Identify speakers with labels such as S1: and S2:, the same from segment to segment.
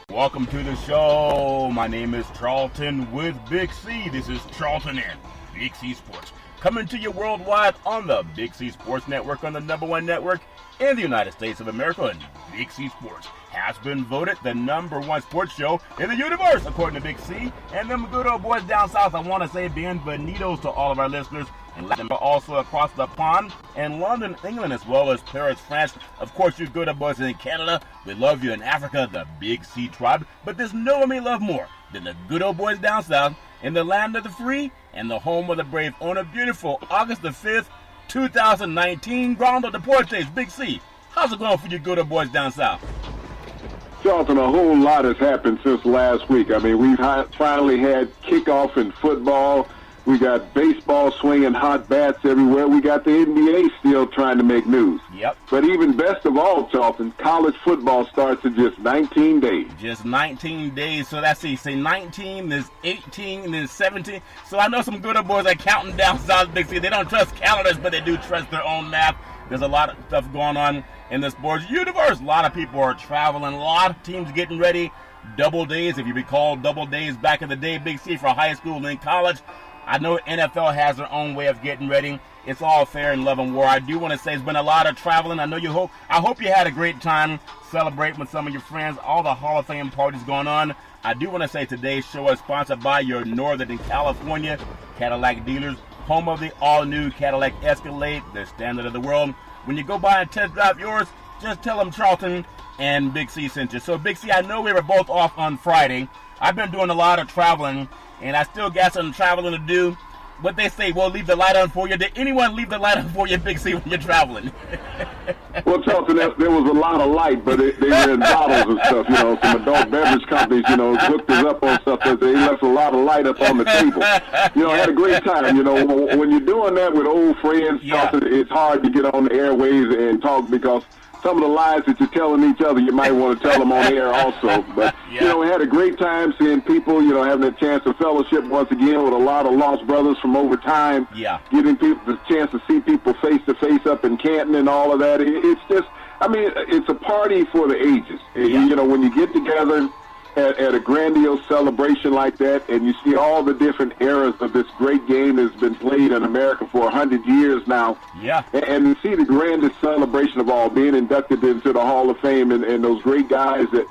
S1: Welcome to the show. My name is Charlton with Big C. This is Charlton and Big C Sports. Coming to you worldwide on the Big C Sports Network, on the #1 network in the United States of America. And Big C Sports has been voted the #1 sports show in the universe, according to Big C. And them good old boys down south, I want to say bienvenidos to all of our listeners. And Latin, also across the pond, and London, England, as well as Paris, France. Of course, you good old boys in Canada. We love you in Africa, the Big C tribe. But there's no one we love more than the good old boys down south in the land of the free and the home of the brave on a beautiful August the 5th, 2019. Grondo Deportes, Big C. How's it going for you good old boys down south?
S2: Charlton, a whole lot has happened since last week. I mean, we've finally had kickoff in football. We got baseball swinging hot bats everywhere. We got the NBA still trying to make news.
S1: Yep.
S2: But even best of all, Charlton, college football starts in just 19 days.
S1: Just 19 days. So that's say 19, there's 18, and then 17. So I know some good old boys are counting down south Big C. They don't trust calendars, but they do trust their own math. There's a lot of stuff going on in the sports universe. A lot of people are traveling. A lot of teams getting ready. Double days, if you recall, double days back in the day, Big C, for high school and college. I know NFL has their own way of getting ready. It's all fair in love and war. I do want to say it's been a lot of traveling. I hope you had a great time celebrating with some of your friends. All the Hall of Fame parties going on. I do want to say today's show is sponsored by your Northern California Cadillac dealers, home of the all-new Cadillac Escalade, the standard of the world. When you go by and test drive yours, just tell them Charlton and Big C sent you. So Big C, I know we were both off on Friday. I've been doing a lot of traveling, and I still got some traveling to do. What they say, we'll leave the light on for you. Did anyone leave the light on for you, Big C, when you're traveling?
S2: Well, Charlton, there was a lot of light, but they were in bottles and stuff. Some adult beverage companies, hooked us up on stuff. They left a lot of light up on the table. I had a great time. When you're doing that with old friends, Charlton, it's hard to get on the airways and talk because some of the lies that you're telling each other, you might want to tell them on air also. But, we had a great time seeing people, having a chance to fellowship once again with a lot of lost brothers from over time.
S1: Yeah.
S2: Getting people the chance to see people face to face up in Canton and all of that. It's just, it's a party for the ages. Yeah. When you get together at a grandiose celebration like that, and you see all the different eras of this great game that's been played in America for 100 years now.
S1: Yeah.
S2: And you see the grandest celebration of all, being inducted into the Hall of Fame, and those great guys that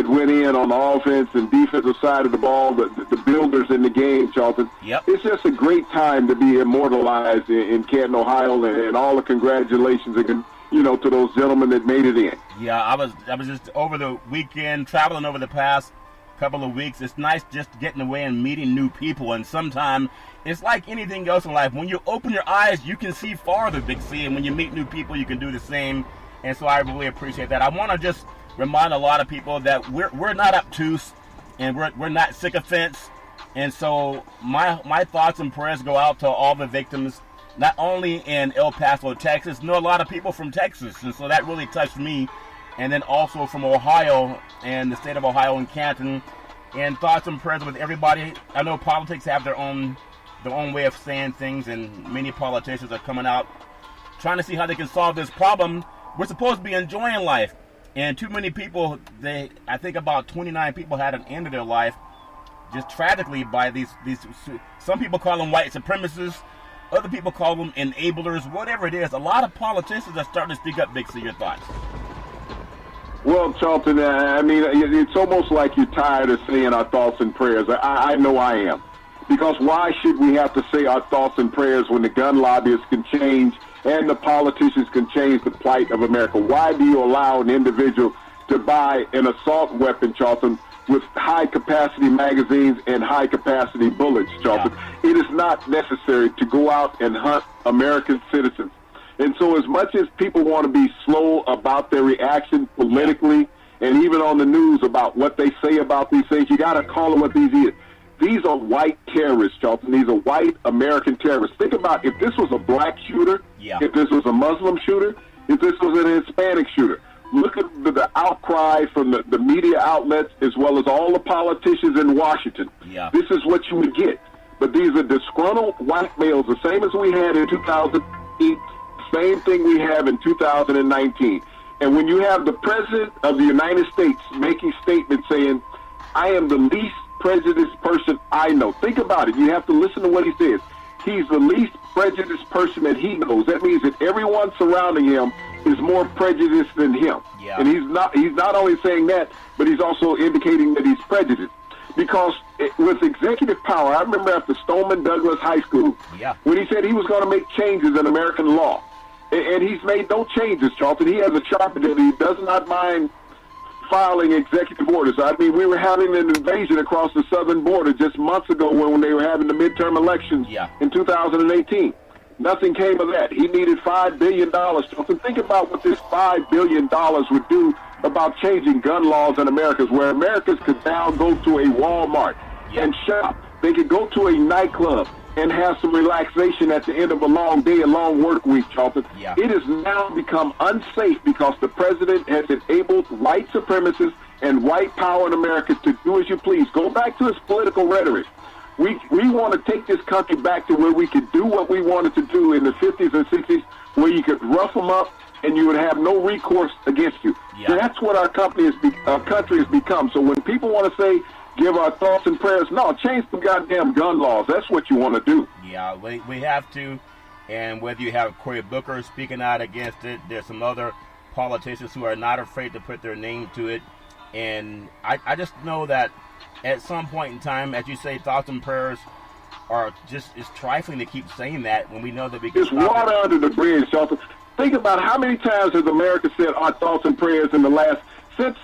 S2: went in on the offense and defensive side of the ball, the builders in the game, Charlton.
S1: Yep.
S2: It's just a great time to be immortalized in Canton, Ohio, and all the congratulations to those gentlemen that made it in.
S1: Yeah, I was just over the weekend, traveling over the past couple of weeks. It's nice just getting away and meeting new people, and sometimes it's like anything else in life. When you open your eyes, you can see farther, Big C, and when you meet new people, you can do the same, and so I really appreciate that. I want to just remind a lot of people that we're not obtuse, and we're not sycophants, and so my thoughts and prayers go out to all the victims, not only in El Paso, Texas. Know a lot of people from Texas, and so that really touched me. And then also from Ohio and the state of Ohio and Canton. And thoughts and prayers with everybody. I know politics have their own way of saying things, and many politicians are coming out trying to see how they can solve this problem. We're supposed to be enjoying life. And too many people, I think about 29 people had an end of their life just tragically by these some people call them white supremacists. Other people call them enablers, whatever it is. A lot of politicians are starting to speak up. Big C, your thoughts?
S2: Well, Charlton, it's almost like you're tired of saying our thoughts and prayers. I know I am. Because why should we have to say our thoughts and prayers when the gun lobbyists can change and the politicians can change the plight of America? Why do you allow an individual to buy an assault weapon, Charlton, with high-capacity magazines and high-capacity bullets, Charlton? Yeah. It is not necessary to go out and hunt American citizens. And so as much as people want to be slow about their reaction politically and even on the news about what they say about these things, you got to call them what these is. These are white terrorists, Charlton. These are white American terrorists. Think about if this was a black shooter, if this was a Muslim shooter, if this was an Hispanic shooter. Look at the outcry from the media outlets as well as all the politicians in Washington.
S1: Yeah.
S2: This is what you would get. But these are disgruntled white males, the same as we had in 2008, same thing we have in 2019. And when you have the President of the United States making statements saying, I am the least prejudiced person I know. Think about it. You have to listen to what he says. He's the least prejudiced person that he knows. That means that everyone surrounding him is more prejudiced than him.
S1: Yeah.
S2: And he's not only saying that, but he's also indicating that he's prejudiced. Because with executive power, I remember after Stoneman Douglas High School, when he said he was going to make changes in American law. And he's made no changes, Charlton. He has a sharp agenda. He does not mind filing executive orders. I mean, we were having an invasion across the southern border just months ago when they were having the midterm elections in 2018. Nothing came of that. He needed $5 billion. Charlton, think about what this $5 billion would do about changing gun laws in America, where Americans could now go to a Walmart and shop. They could go to a nightclub and have some relaxation at the end of a long day, a long work week, Charlton. It has now become unsafe because the president has enabled white supremacists and white power in America to do as you please. Go back to his political rhetoric. We want to take this country back to where we could do what we wanted to do in the 50s and 60s, where you could rough them up and you would have no recourse against you. That's what our country has become. So when people want to say, give our thoughts and prayers, no, change the goddamn gun laws. That's what you want to do.
S1: Yeah, we have to. And whether you have Cory Booker speaking out against it, there's some other politicians who are not afraid to put their name to it. And I just know that at some point in time, as you say, thoughts and prayers are just, it's trifling to keep saying that when we know that we can
S2: It's water under the bridge, Charlton. Think about how many times has America said our thoughts and prayers in the last, since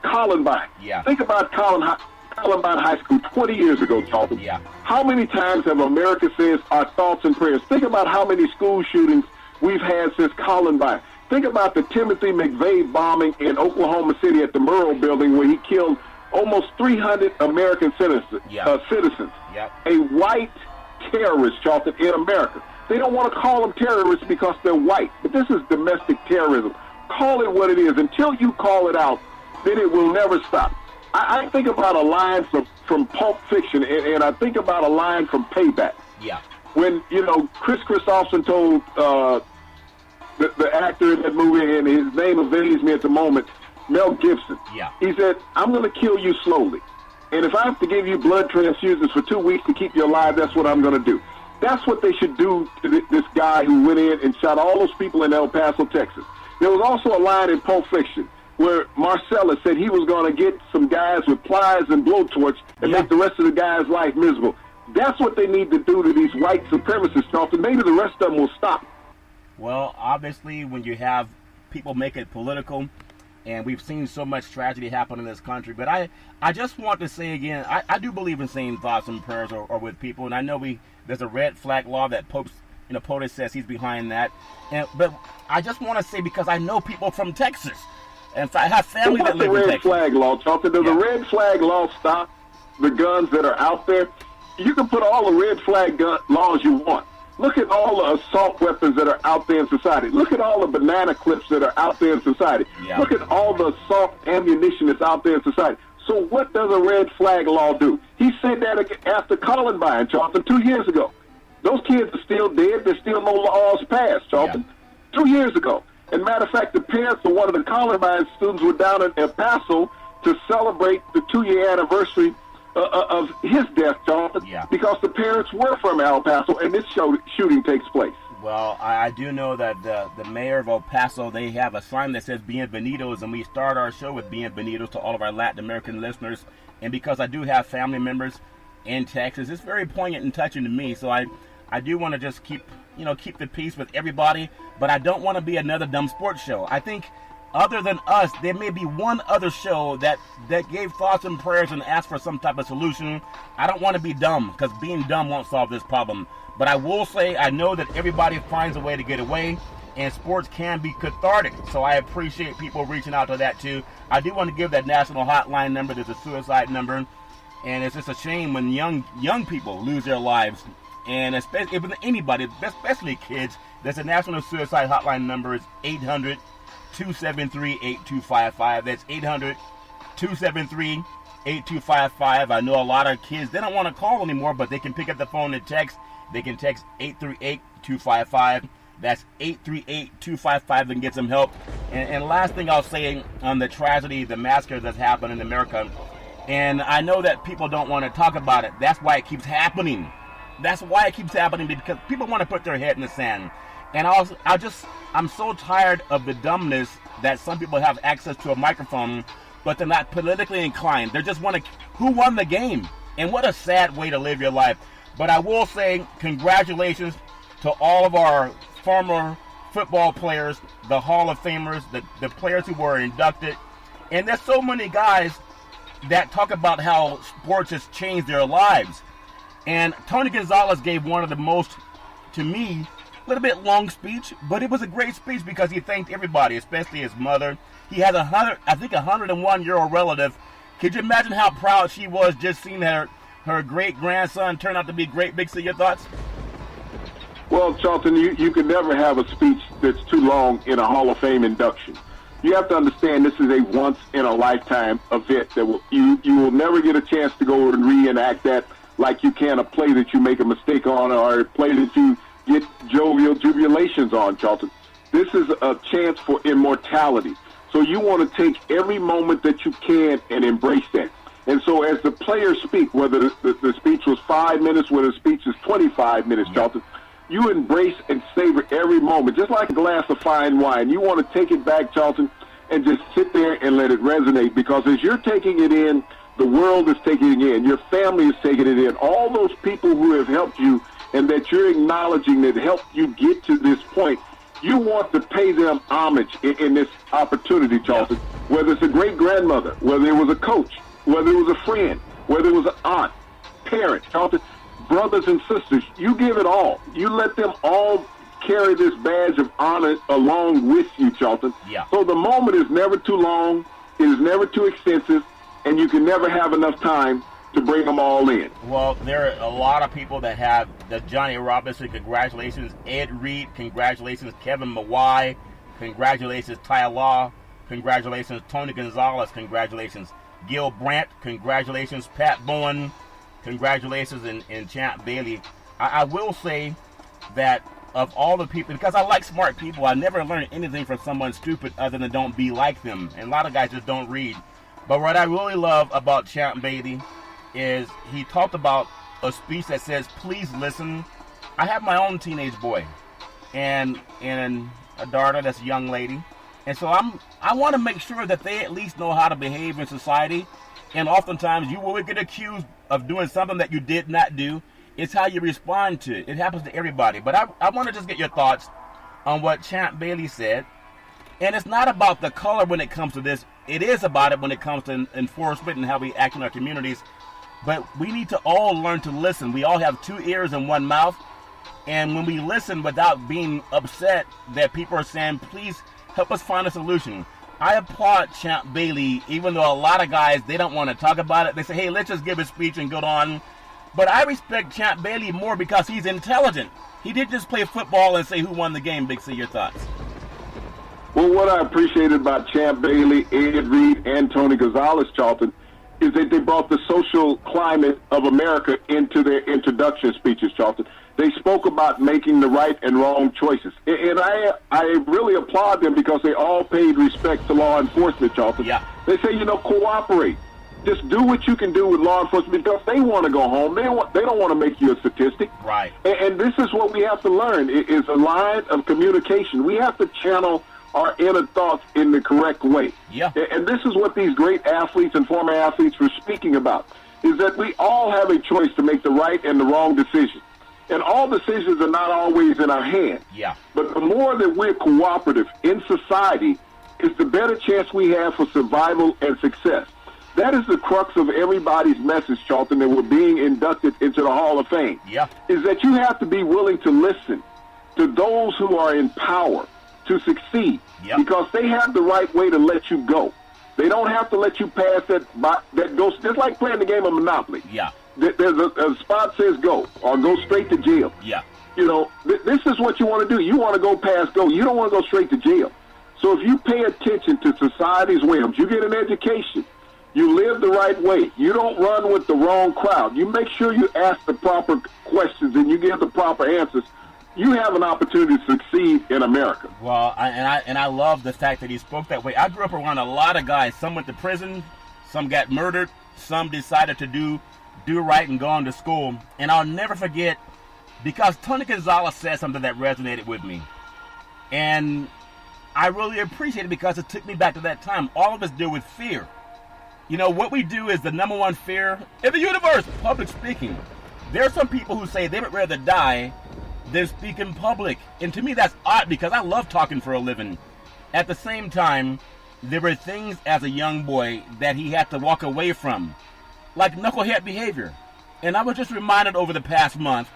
S2: Columbine. Think about Columbine High School 20 years ago, Charlton. How many times have America said our thoughts and prayers? Think about how many school shootings we've had since Columbine. Think about the Timothy McVeigh bombing in Oklahoma City at the Murrow Building, where he killed almost 300 American citizens. A white terrorist, Charlton, in America. They don't want to call them terrorists because they're white, but this is domestic terrorism. Call it what it is. Until you call it out, then it will never stop. I think about a line from Pulp Fiction, and I think about a line from Payback. When, Chris Christopherson told the actor in that movie, and his name evades me at the moment, Mel Gibson. He said, I'm going to kill you slowly. And if I have to give you blood transfusions for 2 weeks to keep you alive, that's what I'm going to do. That's what they should do to this guy who went in and shot all those people in El Paso, Texas. There was also a line in Pulp Fiction where Marcellus said he was going to get some guys with pliers and blowtorch and make the rest of the guys' life miserable. That's what they need to do to these white supremacists, Charlton. Maybe the rest of them will stop.
S1: Well, obviously, when you have people make it political, and we've seen so much tragedy happen in this country, but I just want to say again, I do believe in saying thoughts and prayers or with people, and I know there's a red flag law that POTUS says he's behind that, but I just want to say, because I know people from Texas, and I have family that live in Texas.
S2: What's the red flag law, Charlton? Does the red flag law stop the guns that are out there? You can put all the red flag laws you want. Look at all the assault weapons that are out there in society. Look at all the banana clips that are out there in society. Look at all the assault ammunition that's out there in society. So what does a red flag law do? He said that after Columbine, Charlton, 2 years ago. Those kids are still dead. There's still no laws passed, Charlton. 2 years ago. And matter of fact, the parents of one of the Columbine students were down in El Paso to celebrate the 2-year anniversary of his death, Charlton, because the parents were from El Paso, and this shooting takes place.
S1: Well, I do know that the mayor of El Paso, they have a sign that says Bienvenidos, and we start our show with Bienvenidos to all of our Latin American listeners. And because I do have family members in Texas, it's very poignant and touching to me. So I do want to just keep the peace with everybody, but I don't want to be another dumb sports show. I think other than us, there may be one other show that gave thoughts and prayers and asked for some type of solution. I don't want to be dumb, because being dumb won't solve this problem. But I will say, I know that everybody finds a way to get away, and sports can be cathartic. So I appreciate people reaching out to that too. I do want to give that national hotline number. There's a suicide number, and it's just a shame when young people lose their lives, and especially if anybody, especially kids. There's a national suicide hotline number. It's 800-273-8255. That's 800-273-8255. I know a lot of kids, they don't want to call anymore, but they can pick up the phone and text. They can text 838-255. That's 838-255 and get some help. And last thing I'll say on the tragedy, the massacre that's happened in America, and I know that people don't want to talk about it. That's why it keeps happening. That's why it keeps happening, because people want to put their head in the sand. And I'm so tired of the dumbness that some people have access to a microphone, but they're not politically inclined. They just want to, who won the game? And what a sad way to live your life. But I will say congratulations to all of our former football players, the Hall of Famers, the players who were inducted. And there's so many guys that talk about how sports has changed their lives. And Tony Gonzalez gave one of the most, to me, a little bit long speech, but it was a great speech because he thanked everybody, especially his mother. He has 101-year-old relative. Could you imagine how proud she was just seeing her great-grandson turn out to be great? Big C, your thoughts?
S2: Well, Charlton, you can never have a speech that's too long in a Hall of Fame induction. You have to understand this is a once-in-a-lifetime event that you will never get a chance to go and reenact that like you can a play that you make a mistake on or a play that you get jovial jubilations on, Charlton. This is a chance for immortality. So you want to take every moment that you can and embrace that. And so as the players speak, whether the speech was 5 minutes, whether the speech is 25 minutes, Charlton, you embrace and savor every moment, just like a glass of fine wine. You want to take it back, Charlton, and just sit there and let it resonate, because as you're taking it in, the world is taking it in. Your family is taking it in. All those people who have helped you and that you're acknowledging that helped you get to this point, you want to pay them homage in this opportunity, Charlton, whether it's a great-grandmother, whether it was a coach, whether it was a friend, whether it was an aunt, parent, Charlton, brothers and sisters, you give it all. You let them all carry this badge of honor along with you, Charlton.
S1: Yeah.
S2: So the moment is never too long, it is never too extensive, and you can never have enough time to bring them all in.
S1: Well, there are a lot of people that have the Johnny Robinson, congratulations. Ed Reed, congratulations. Kevin Mawai, congratulations. Ty Law, congratulations. Tony Gonzalez, congratulations. Gil Brandt, congratulations. Pat Bowen, congratulations, and Champ Bailey. I will say that of all the people, because I like smart people, I never learned anything from someone stupid other than don't be like them. And a lot of guys just don't read. But what I really love about Champ Bailey is he talked about a speech that says, please listen. I have my own teenage boy and a daughter that's a young lady. And so I want to make sure that they at least know how to behave in society. And oftentimes you will get accused of doing something that you did not do. It's how you respond to it. It happens to everybody. But I want to just get your thoughts on what Champ Bailey said. And it's not about the color when it comes to this. It is about it when it comes to enforcement and how we act in our communities. But we need to all learn to listen. We all have two ears and one mouth. And when we listen without being upset that people are saying, please help us find a solution. I applaud Champ Bailey, even though a lot of guys, they don't want to talk about it. They say, hey, let's just give a speech and go on. But I respect Champ Bailey more because he's intelligent. He didn't just play football and say who won the game. Big C, your thoughts?
S2: Well, what I appreciated about Champ Bailey, Ed Reed, and Tony Gonzalez, Charlton, is that they brought the social climate of America into their introduction speeches, Charlton. They spoke about making the right and wrong choices. And I really applaud them because they all paid respect to law enforcement, Charlton.
S1: Yeah.
S2: They say, cooperate. Just do what you can do with law enforcement because they want to go home. They don't want to make you a statistic.
S1: Right.
S2: And this is what we have to learn, is a line of communication. We have to channel our inner thoughts in the correct way.
S1: Yeah.
S2: And this is what these great athletes and former athletes were speaking about, is that we all have a choice to make the right and the wrong decision. And all decisions are not always in our hand.
S1: Yeah.
S2: But the more that we're cooperative in society is the better chance we have for survival and success. That is the crux of everybody's message, Charlton, that we're being inducted into the Hall of Fame.
S1: Yeah.
S2: Is that you have to be willing to listen to those who are in power to succeed.
S1: Yep.
S2: Because they have the right way to let you go. They don't have to let you pass that goes, just like playing the game of Monopoly.
S1: Yeah.
S2: There's a spot says go, or go straight to jail.
S1: Yeah.
S2: This is what you want to do. You want to go past go. You don't want to go straight to jail. So if you pay attention to society's whims, you get an education, you live the right way, you don't run with the wrong crowd, you make sure you ask the proper questions and you give the proper answers, you have an opportunity to succeed in America.
S1: Well, I love the fact that he spoke that way. I grew up around a lot of guys. Some went to prison, some got murdered, some decided to do right and go on to school. And I'll never forget, because Tony Gonzalez said something that resonated with me. And I really appreciate it because it took me back to that time. All of us deal with fear. You know, what we do is the number one fear in the universe, public speaking. There are some people who say they would rather die than speak in public. And to me, that's odd because I love talking for a living. At the same time, there were things as a young boy that he had to walk away from, like knucklehead behavior. And I was just reminded over the past month,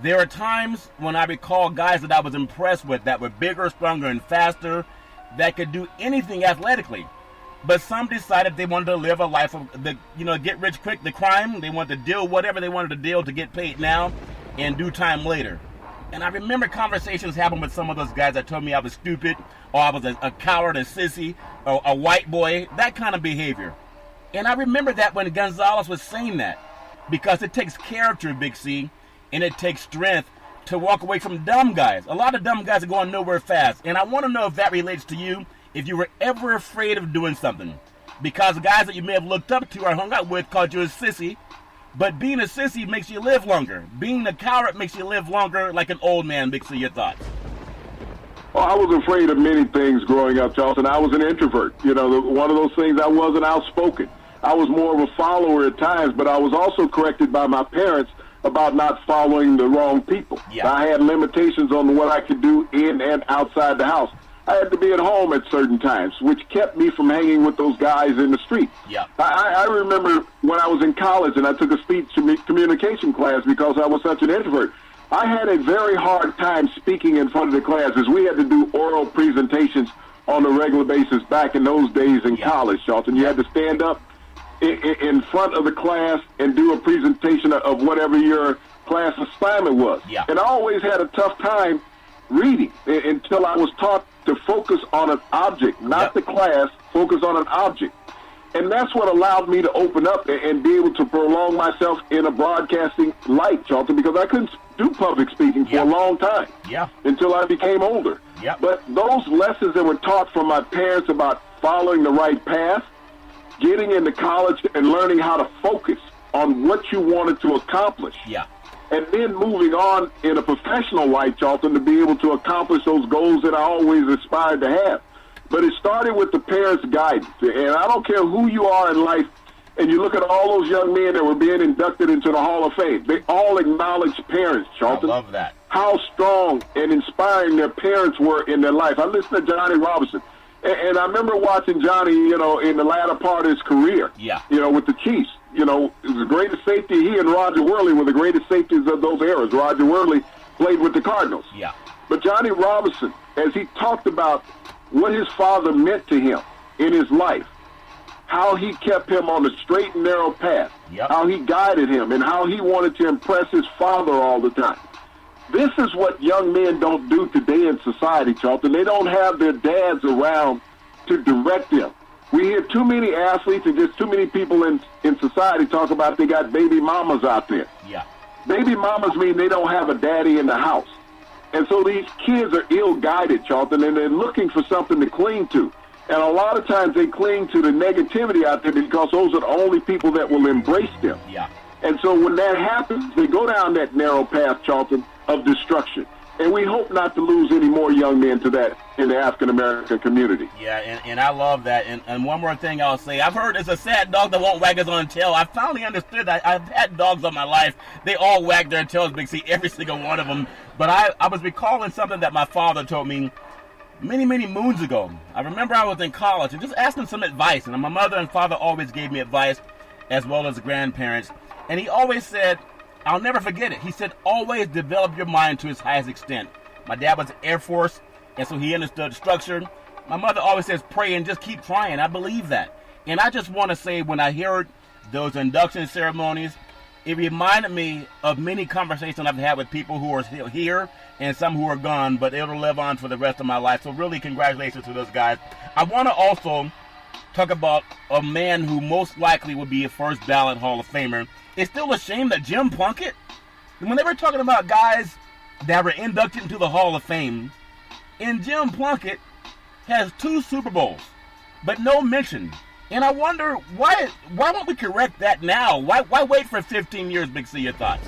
S1: there are times when I recall guys that I was impressed with that were bigger, stronger, and faster, that could do anything athletically. But some decided they wanted to live a life of, get rich quick, the crime. They wanted to deal whatever they wanted to deal to get paid now and do time later. And I remember conversations happened with some of those guys that told me I was stupid, or I was a coward, a sissy, or a white boy, that kind of behavior. And I remember that when Gonzalez was saying that, because it takes character, Big C, and it takes strength to walk away from dumb guys. A lot of dumb guys are going nowhere fast. And I want to know if that relates to you, if you were ever afraid of doing something. Because guys that you may have looked up to or hung out with called you a sissy, but being a sissy makes you live longer. Being a coward makes you live longer like an old man. Big C, your thoughts?
S2: Well, I was afraid of many things growing up, Charleston. I was an introvert. You know, one of those things, I wasn't outspoken. I was more of a follower at times, but I was also corrected by my parents about not following the wrong people.
S1: Yeah.
S2: I had limitations on what I could do in and outside the house. I had to be at home at certain times, which kept me from hanging with those guys in the street.
S1: Yeah.
S2: I remember when I was in college and I took a speech communication class because I was such an introvert. I had a very hard time speaking in front of the classes. We had to do oral presentations on a regular basis back in those days in college, Charlton. You had to stand up in front of the class and do a presentation of whatever your class assignment was.
S1: Yeah.
S2: And I always had a tough time reading until I was taught to focus on an object, not the class, focus on an object. And that's what allowed me to open up and be able to prolong myself in a broadcasting light, Charlton, because I couldn't do public speaking for a long time until I became older. But those lessons that were taught from my parents about following the right path, getting into college and learning how to focus on what you wanted to accomplish. And then moving on in a professional life, Charlton, to be able to accomplish those goals that I always aspired to have. But it started with the parents' guidance. And I don't care who you are in life, and you look at all those young men that were being inducted into the Hall of Fame. They all acknowledged parents, Charlton.
S1: I love that.
S2: How strong and inspiring their parents were in their life. I listened to Johnny Robinson. And I remember watching Johnny, in the latter part of his career, with the Chiefs. It was the greatest safety. He and Roger Worley were the greatest safeties of those eras. Roger Worley played with the Cardinals. But Johnny Robinson, as he talked about what his father meant to him in his life, how he kept him on the straight and narrow path, how he guided him, and how he wanted to impress his father all the time. This is what young men don't do today in society, Charlton. They don't have their dads around to direct them. We hear too many athletes and just too many people in society talk about they got baby mamas out there. Baby mamas mean they don't have a daddy in the house. And so these kids are ill-guided, Charlton, and they're looking for something to cling to. And a lot of times they cling to the negativity out there because those are the only people that will embrace them. And so when that happens, they go down that narrow path, Charlton, of destruction. And we hope not to lose any more young men to that in the African-American community.
S1: And I love that. And one more thing I'll say. I've heard it's a sad dog that won't wag his own tail. I finally understood that. I've had dogs all my life. They all wag their tails, Big C, every single one of them. But I was recalling something that my father told me many, many moons ago. I remember I was in college and just asking some advice. And my mother and father always gave me advice, as well as grandparents. And he always said, I'll never forget it. He said, always develop your mind to its highest extent. My dad was Air Force, and so he understood structure. My mother always says, pray and just keep trying. I believe that. And I just want to say, when I heard those induction ceremonies, it reminded me of many conversations I've had with people who are still here and some who are gone, but it'll live on for the rest of my life. So really, congratulations to those guys. I want to also talk about a man who most likely would be a first ballot Hall of Famer. It's still a shame that Jim Plunkett, when they were talking about guys that were inducted into the Hall of Fame, and Jim Plunkett has 2 Super Bowls, but no mention. And I wonder, why won't we correct that now? Why wait for 15 years, Big C? Your thoughts?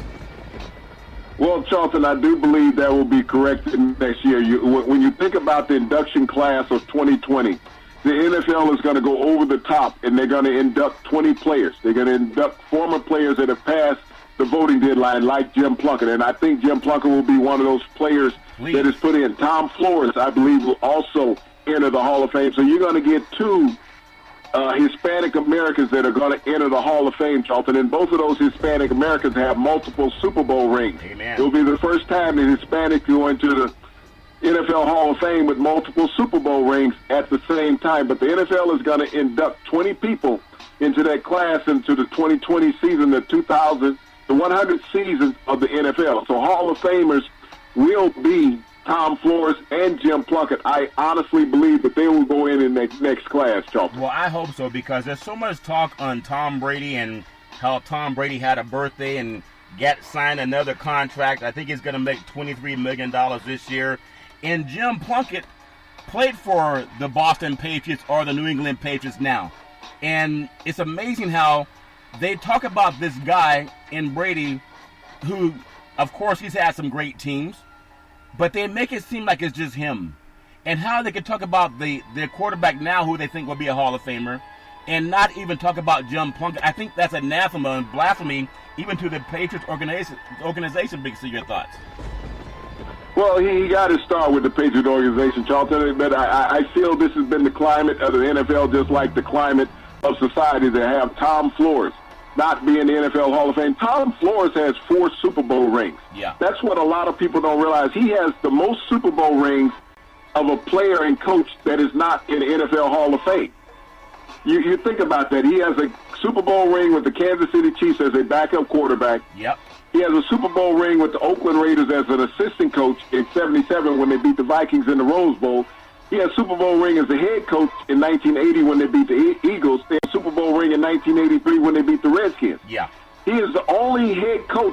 S2: Well, Charlton, I do believe that will be corrected next year. When you think about the induction class of 2020, the NFL is going to go over the top, and they're going to induct 20 players. They're going to induct former players that have passed the voting deadline, like Jim Plunkett. And I think Jim Plunkett will be one of those players that is put in. Tom Flores, I believe, will also enter the Hall of Fame. So you're going to get 2 Hispanic Americans that are going to enter the Hall of Fame, Charlton, and both of those Hispanic Americans have multiple Super Bowl rings.
S1: Amen.
S2: It will be the first time that Hispanics go into the NFL Hall of Fame with multiple Super Bowl rings at the same time. But the NFL is going to induct 20 people into that class into the 2020 season, the 100th season of the NFL. So Hall of Famers will be Tom Flores and Jim Plunkett. I honestly believe that they will go in the next class, Charlton.
S1: Well, I hope so, because there's so much talk on Tom Brady and how Tom Brady had a birthday and signed another contract. I think he's going to make $23 million this year. And Jim Plunkett played for the Boston Patriots or the New England Patriots now. And it's amazing how they talk about this guy in Brady who, of course, he's had some great teams, but they make it seem like it's just him. And how they can talk about their quarterback now who they think will be a Hall of Famer and not even talk about Jim Plunkett. I think that's anathema and blasphemy even to the Patriots organization. Big C, your thoughts?
S2: Well, he got to start with the Patriot organization, Charlton. But I feel this has been the climate of the NFL, just like the climate of society, to have Tom Flores not be in the NFL Hall of Fame. Tom Flores has 4 Super Bowl rings.
S1: Yeah.
S2: That's what a lot of people don't realize. He has the most Super Bowl rings of a player and coach that is not in the NFL Hall of Fame. You think about that. He has a Super Bowl ring with the Kansas City Chiefs as a backup quarterback.
S1: Yep.
S2: He has a Super Bowl ring with the Oakland Raiders as an assistant coach in '77 when they beat the Vikings in the Rose Bowl. He has a Super Bowl ring as the head coach in 1980 when they beat the Eagles. They had a Super Bowl ring in 1983 when they beat the Redskins.
S1: Yeah.
S2: He is the only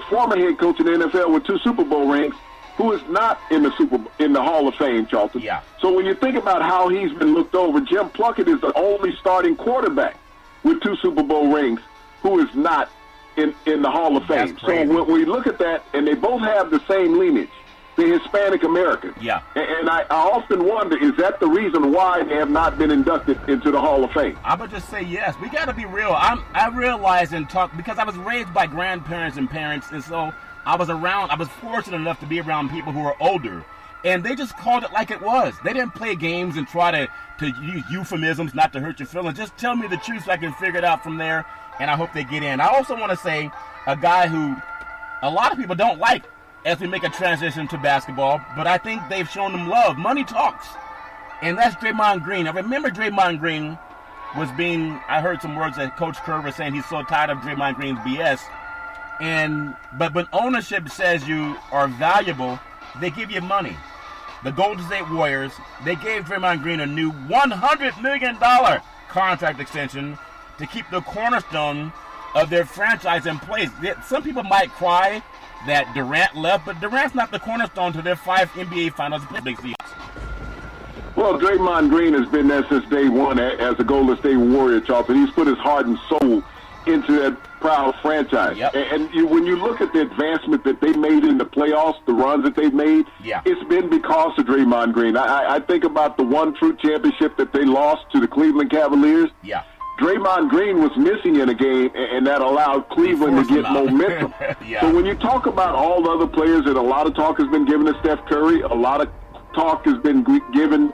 S2: former head coach in the NFL with 2 Super Bowl rings who is not in the Hall of Fame, Charlton.
S1: Yeah.
S2: So when you think about how he's been looked over, Jim Plunkett is the only starting quarterback with 2 Super Bowl rings who is not in the Hall of Fame. So when we look at that, and they both have the same lineage, the Hispanic Americans.
S1: Yeah.
S2: And I often wonder, is that the reason why they have not been inducted into the Hall of Fame?
S1: I would just say yes. We got to be real. I realize and talk because I was raised by grandparents and parents, and so I was fortunate enough to be around people who are older, and they just called it like it was. They didn't play games and try to use euphemisms not to hurt your feelings. Just tell me the truth so I can figure it out from there, and I hope they get in. I also want to say a guy who a lot of people don't like as we make a transition to basketball, but I think they've shown them love. Money talks, and that's Draymond Green. I remember Draymond Green I heard some words that Coach Kerr was saying he's so tired of Draymond Green's BS. But when ownership says you are valuable, they give you money. The Golden State Warriors, they gave Draymond Green a new $100 million contract extension to keep the cornerstone of their franchise in place. Some people might cry that Durant left, but Durant's not the cornerstone to their 5 NBA Finals.
S2: Well, Draymond Green has been there since day one as a Golden State Warrior, Charlton. He's put his heart and soul into that proud franchise.
S1: Yep.
S2: And when you look at the advancement that they made in the playoffs, the runs that they've made, it's been because of Draymond Green. I think about the one true championship that they lost to the Cleveland Cavaliers.
S1: Yeah.
S2: Draymond Green was missing in a game, and that allowed Cleveland to get momentum.
S1: Yeah.
S2: So when you talk about all the other players, and a lot of talk has been given to Steph Curry, a lot of talk has been given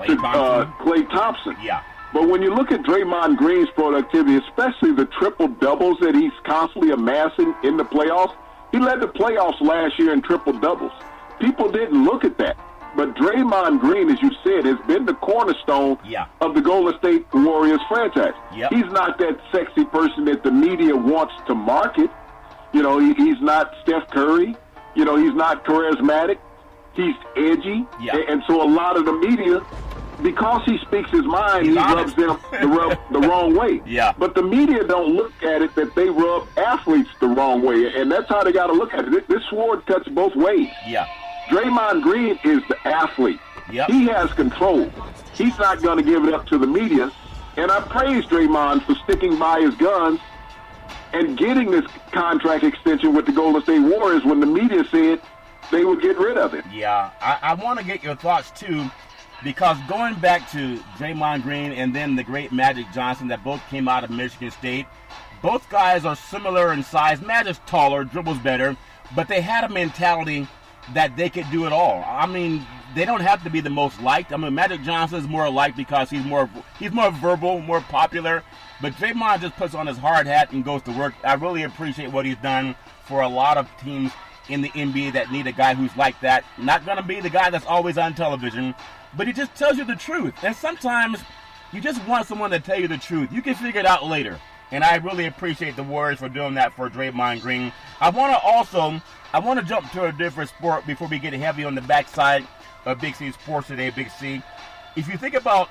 S2: to Klay Thompson.
S1: Yeah.
S2: But when you look at Draymond Green's productivity, especially the triple-doubles that he's constantly amassing in the playoffs, he led the playoffs last year in triple-doubles. People didn't look at that. But Draymond Green, as you said, has been the cornerstone of the Golden State Warriors franchise.
S1: Yep.
S2: He's not that sexy person that the media wants to market. You know, he's not Steph Curry. You know, he's not charismatic. He's edgy. And so a lot of the media, because he speaks his mind, he rubs them the wrong way.
S1: Yeah.
S2: But the media don't look at it that they rub athletes the wrong way. And that's how they got to look at it. This sword cuts both ways.
S1: Yeah.
S2: Draymond Green is the athlete.
S1: Yep.
S2: He has control. He's not going to give it up to the media. And I praise Draymond for sticking by his guns and getting this contract extension with the Golden State Warriors when the media said they would get rid of it.
S1: Yeah, I want to get your thoughts, too, because going back to Draymond Green and then the great Magic Johnson that both came out of Michigan State, both guys are similar in size. Magic's taller, dribbles better, but they had a mentality that they could do it all. I mean, they don't have to be the most liked. I mean, Magic Johnson is more liked because he's more verbal, more popular. But Draymond just puts on his hard hat and goes to work. I really appreciate what he's done for a lot of teams in the NBA that need a guy who's like that. Not going to be the guy that's always on television, but he just tells you the truth. And sometimes you just want someone to tell you the truth. You can figure it out later. And I really appreciate the Warriors for doing that for Draymond Green. I want to jump to a different sport before we get heavy on the backside of Big C Sports today, Big C. If you think about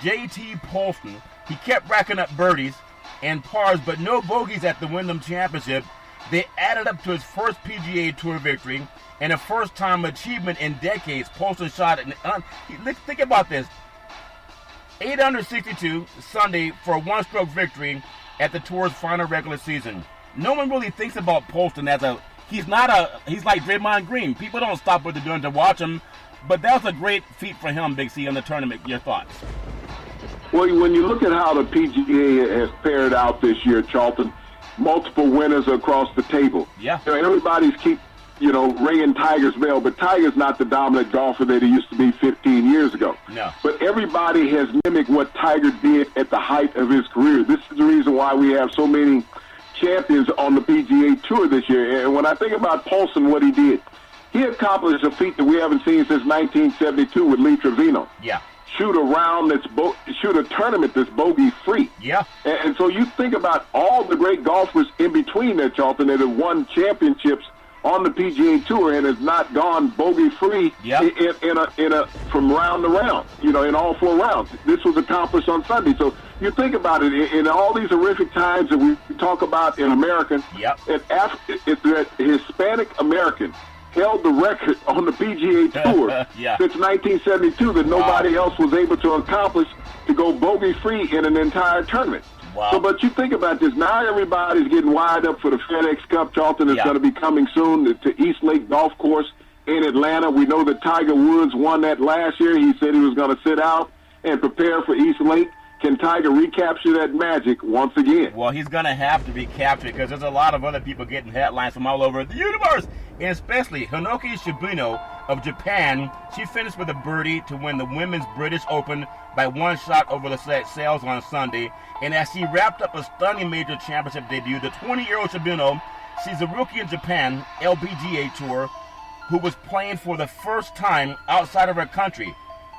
S1: J.T. Poston, he kept racking up birdies and pars, but no bogeys at the Wyndham Championship. They added up to his first PGA Tour victory and a first-time achievement in decades. Poston shot think about this. 8 under 62 Sunday for a one-stroke victory at the Tour's final regular season. No one really thinks about Poston as he's like Draymond Green. People don't stop what they're doing to watch him, but that was a great feat for him, Big C, in the tournament. Your thoughts?
S2: Well, when you look at how the PGA has paired out this year, Charlton, multiple winners across the table.
S1: Yeah.
S2: Everybody's ringing Tiger's bell, but Tiger's not the dominant golfer that he used to be 15 years ago.
S1: No.
S2: But everybody has mimicked what Tiger did at the height of his career. This is the reason why we have so many champions on the PGA Tour this year. And when I think about Poston, what he did, he accomplished a feat that we haven't seen since 1972 with Lee Trevino.
S1: Yeah.
S2: Shoot a tournament that's bogey free.
S1: Yeah.
S2: And so you think about all the great golfers in between there, Charlton, that have won championships on the PGA Tour and has not gone bogey free from round to round, in all 4 rounds. This was accomplished on Sunday. So you think about it, in all these horrific times that we talk about in America, that Hispanic American held the record on the PGA Tour since 1972 that nobody else was able to accomplish, to go bogey-free in an entire tournament.
S1: Wow.
S2: So, but you think about this. Now everybody's getting wired up for the FedEx Cup, Charlton. It's going to be coming soon to East Lake Golf Course in Atlanta. We know that Tiger Woods won that last year. He said he was going to sit out and prepare for East Lake. Can Tiger recapture that magic once again?
S1: Well, he's going to have to be captured because there's a lot of other people getting headlines from all over the universe, and especially Hinoki Shibino of Japan. She finished with a birdie to win the Women's British Open by 1 shot over the sails on Sunday. And as she wrapped up a stunning major championship debut, the 20-year-old Shibino, she's a rookie in Japan LPGA Tour, who was playing for the first time outside of her country.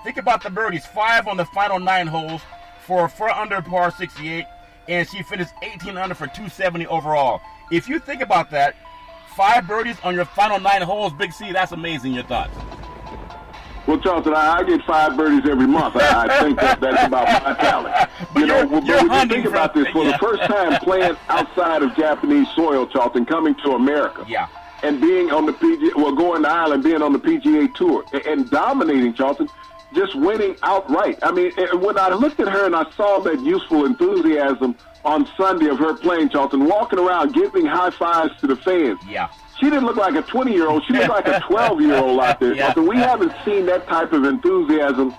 S1: Think about the birdies, 5 on the final 9 holes, for a 4 under par 68, and she finished 18 under for 270 overall. If you think about that, 5 birdies on your final 9 holes, Big C, that's amazing. Your thoughts?
S2: Well, Charlton, I get 5 birdies every month. I think that's about my talent.
S1: But
S2: when you think about this, for the first time playing outside of Japanese soil, Charlton, coming to America.
S1: Yeah.
S2: And being on the going to Ireland, being on the PGA Tour, and dominating, Charlton, just winning outright. I mean, when I looked at her and I saw that youthful enthusiasm on Sunday of her playing, Charlton, walking around giving high fives to the fans.
S1: Yeah.
S2: She didn't look like a 20-year-old. She looked like a 12-year-old out there.
S1: Yeah.
S2: We haven't seen that type of enthusiasm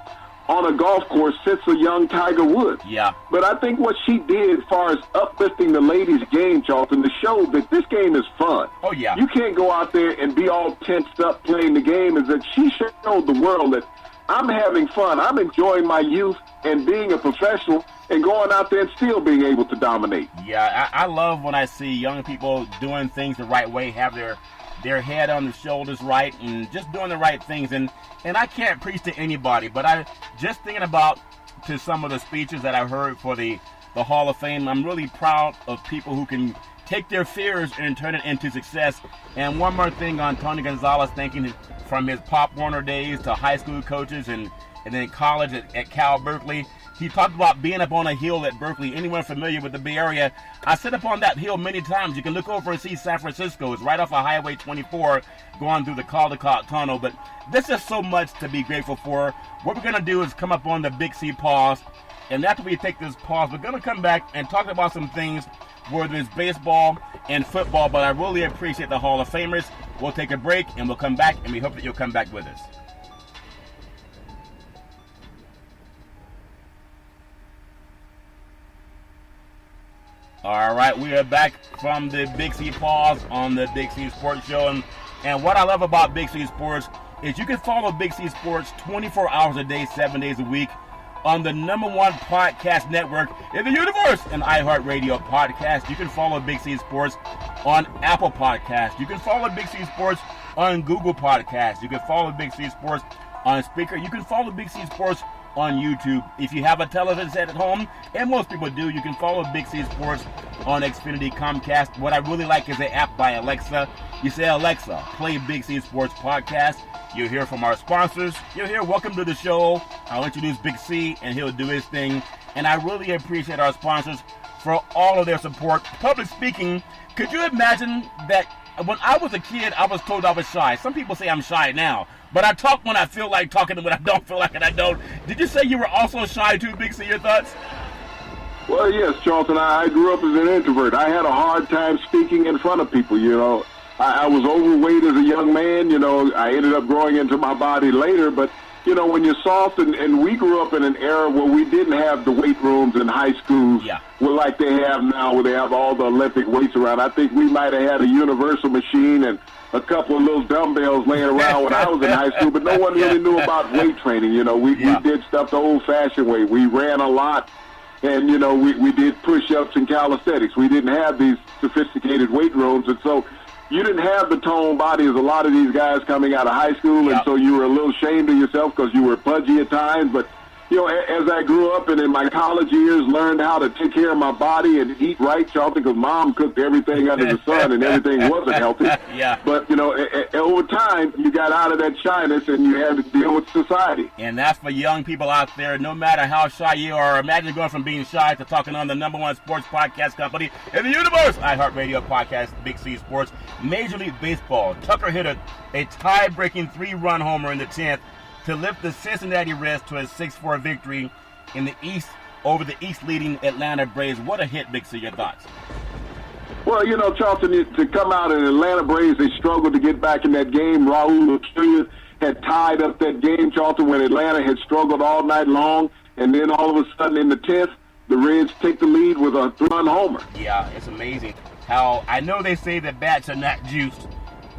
S2: on a golf course since a young Tiger Woods.
S1: Yeah.
S2: But I think what she did as far as uplifting the ladies' game, Charlton, to show that this game is fun.
S1: Oh, yeah.
S2: You can't go out there and be all tensed up playing the game. Is that she showed the world that I'm having fun. I'm enjoying my youth and being a professional and going out there and still being able to dominate.
S1: Yeah, I love when I see young people doing things the right way, have their head on the shoulders right, and just doing the right things. And I can't preach to anybody, but I just thinking about to some of the speeches that I've heard for the Hall of Fame, I'm really proud of people who can take their fears and turn it into success. And one more thing on Tony Gonzalez, thanking from his Pop Warner days to high school coaches and then college at Cal Berkeley. He talked about being up on a hill at Berkeley. Anyone familiar with the Bay Area? I sit up on that hill many times. You can look over and see San Francisco. It's right off of Highway 24 going through the Caldecott Tunnel. But there's just so much to be grateful for. What we're going to do is come up on the Big C pause. And after we take this pause, we're going to come back and talk about some things, whether it's baseball and football. But I really appreciate the Hall of Famers. We'll take a break and we'll come back, and we hope that you'll come back with us. All right, we are back from the Big C pause on the Big C Sports Show. And what I love about Big C Sports is you can follow Big C Sports 24 hours a day, 7 days a week on the #1 podcast network in the universe, an iHeartRadio podcast. You can follow Big C Sports on Apple Podcasts. You can follow Big C Sports on Google Podcasts. You can follow Big C Sports on Speaker. You can follow Big C Sports on YouTube. If you have a television set at home, and most people do, you can follow Big C Sports on Xfinity, Comcast. What I really like is the app by Alexa. You say, Alexa, play Big C Sports podcast. You'll hear from our sponsors. You'll hear welcome to the show. I'll introduce Big C, and he'll do his thing. And I really appreciate our sponsors for all of their support. Public speaking, could you imagine that when I was a kid, I was told I was shy. Some people say I'm shy now. But I talk when I feel like talking and when I don't feel like it, I don't. Did you say you were also shy too, Big C? Your thoughts?
S2: Well, yes, Charlton. I grew up as an introvert. I had a hard time speaking in front of people, you know. I was overweight as a young man, you know. I ended up growing into my body later. But, you know, when you're soft, and we grew up in an era where we didn't have the weight rooms in high schools like they have now, where they have all the Olympic weights around. I think we might have had a universal machine and a couple of little dumbbells laying around when I was in high school, but no one really knew about weight training. You know, we did stuff the old-fashioned way. We ran a lot, and, you know, we did push-ups and calisthenics. We didn't have these sophisticated weight rooms, and so you didn't have the toned body as a lot of these guys coming out of high school, and so you were a little ashamed of yourself because you were pudgy at times. But, you know, as I grew up and in my college years learned how to take care of my body and eat right, Charlton, because Mom cooked everything under the sun and everything wasn't healthy. But, you know, over time, you got out of that shyness and you had to deal with society.
S1: And that's for young people out there. No matter how shy you are, imagine going from being shy to talking on the #1 sports podcast company in the universe, iHeartRadio podcast, Big C Sports. Major League Baseball, Tucker hit a tie-breaking 3-run homer in the 10th to lift the Cincinnati Reds to a 6-4 victory in the East over the East-leading Atlanta Braves. What a hit, Big C. Your thoughts?
S2: Well, you know, Charlton, to come out in Atlanta Braves, they struggled to get back in that game. Raul Acuna had tied up that game, Charlton, when Atlanta had struggled all night long. And then all of a sudden in the 10th, the Reds take the lead with a 3-run homer.
S1: Yeah, it's amazing how, I know they say that bats are not juiced,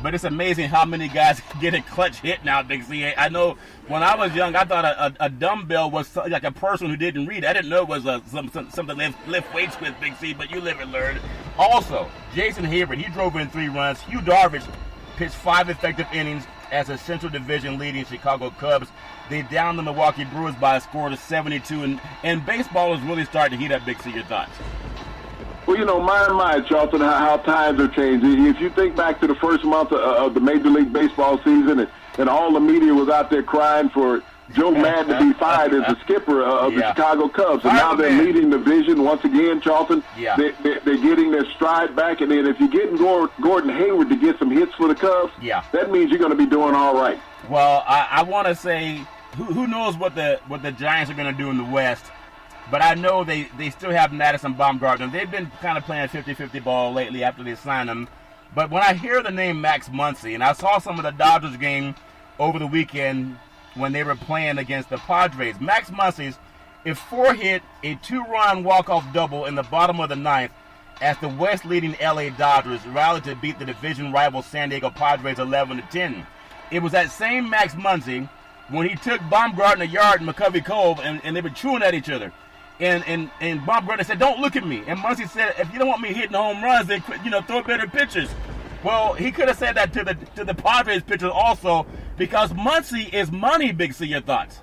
S1: but it's amazing how many guys get a clutch hit now, Big C. I know when I was young, I thought a dumbbell was like a person who didn't read. I didn't know it was something to lift weights with, Big C, but you live and learn. Also, Jason Hayward, he drove in 3 runs. Hugh Darvish pitched 5 effective innings as a Central Division leading Chicago Cubs. They downed the Milwaukee Brewers by a score of 72, and baseball is really starting to heat up, Big C. Your thoughts?
S2: Well, you know, my, Charlton, how times are changing. If you think back to the first month of the Major League Baseball season, and all the media was out there crying for Joe Maddon to be fired as the skipper of the Chicago Cubs, and now they're leading the division once again, Charlton. They're getting their stride back, and then if you're getting Gordon Hayward to get some hits for the Cubs, that means you're going to be doing all right.
S1: Well, I want to say, who knows what the Giants are going to do in the West. But I know they still have Madison Bumgarner. They've been kind of playing 50-50 ball lately after they signed him. But when I hear the name Max Muncy, and I saw some of the Dodgers game over the weekend when they were playing against the Padres, Max Muncy's is 4-hit, a 2-run walk-off double in the bottom of the 9th as the West-leading LA Dodgers rallied to beat the division rival San Diego Padres 11-10. It was that same Max Muncy when he took Bumgarner yard in McCovey Cove and they were chewing at each other. And Bumgarner said, "Don't look at me." And Muncy said, "If you don't want me hitting home runs, then throw better pitches." Well, he could have said that to the Padres pitchers also, because Muncy is money, Big C. Your thoughts?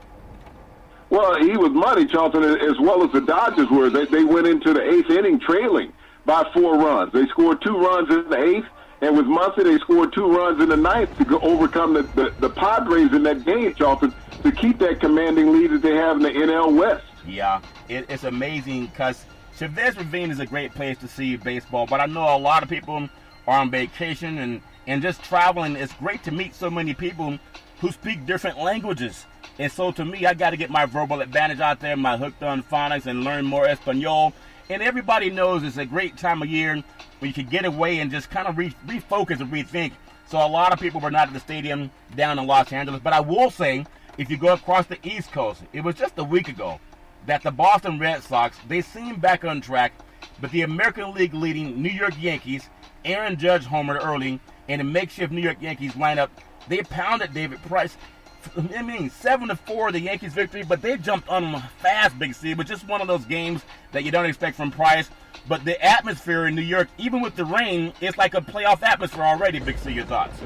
S2: Well, he was money, Charlton, as well as the Dodgers were. They went into the 8th inning trailing by 4 runs. They scored 2 runs in the 8th, and with Muncy, they scored 2 runs in the 9th to overcome the Padres in that game, Charlton, to keep that commanding lead that they have in the NL West.
S1: Yeah, it's amazing because Chavez Ravine is a great place to see baseball, but I know a lot of people are on vacation and just traveling. It's great to meet so many people who speak different languages. And so to me, I got to get my verbal advantage out there, my hooked on phonics, and learn more Espanol. And everybody knows it's a great time of year when you can get away and just kind of refocus and rethink. So a lot of people were not at the stadium down in Los Angeles. But I will say, if you go across the East Coast, it was just a week ago that the Boston Red Sox, they seemed back on track, but the American League leading New York Yankees, Aaron Judge homered early, and the makeshift New York Yankees lineup, they pounded David Price. 7-4 the Yankees victory, but they jumped on them fast, Big C. It was just one of those games that you don't expect from Price. But the atmosphere in New York, even with the rain, it's like a playoff atmosphere already, Big C. Your thoughts?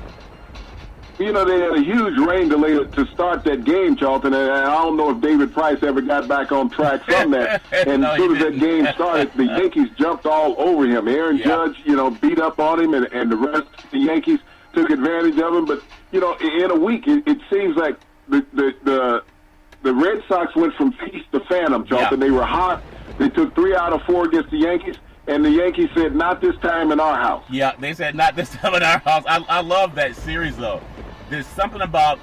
S2: You know, they had a huge rain delay to start that game, Charlton, and I don't know if David Price ever got back on track from that. And
S1: No,
S2: as soon as
S1: didn't.
S2: that game started, the Yankees jumped all over him. Aaron Judge, beat up on him, and the rest of the Yankees took advantage of him. But, in a week, it seems like the Red Sox went from feast to phantom, Charlton.
S1: Yeah.
S2: They were hot. They took 3 out of 4 against the Yankees. And the Yankees said, not this time in our house.
S1: Yeah, they said not this time in our house. I love that series, though. There's something about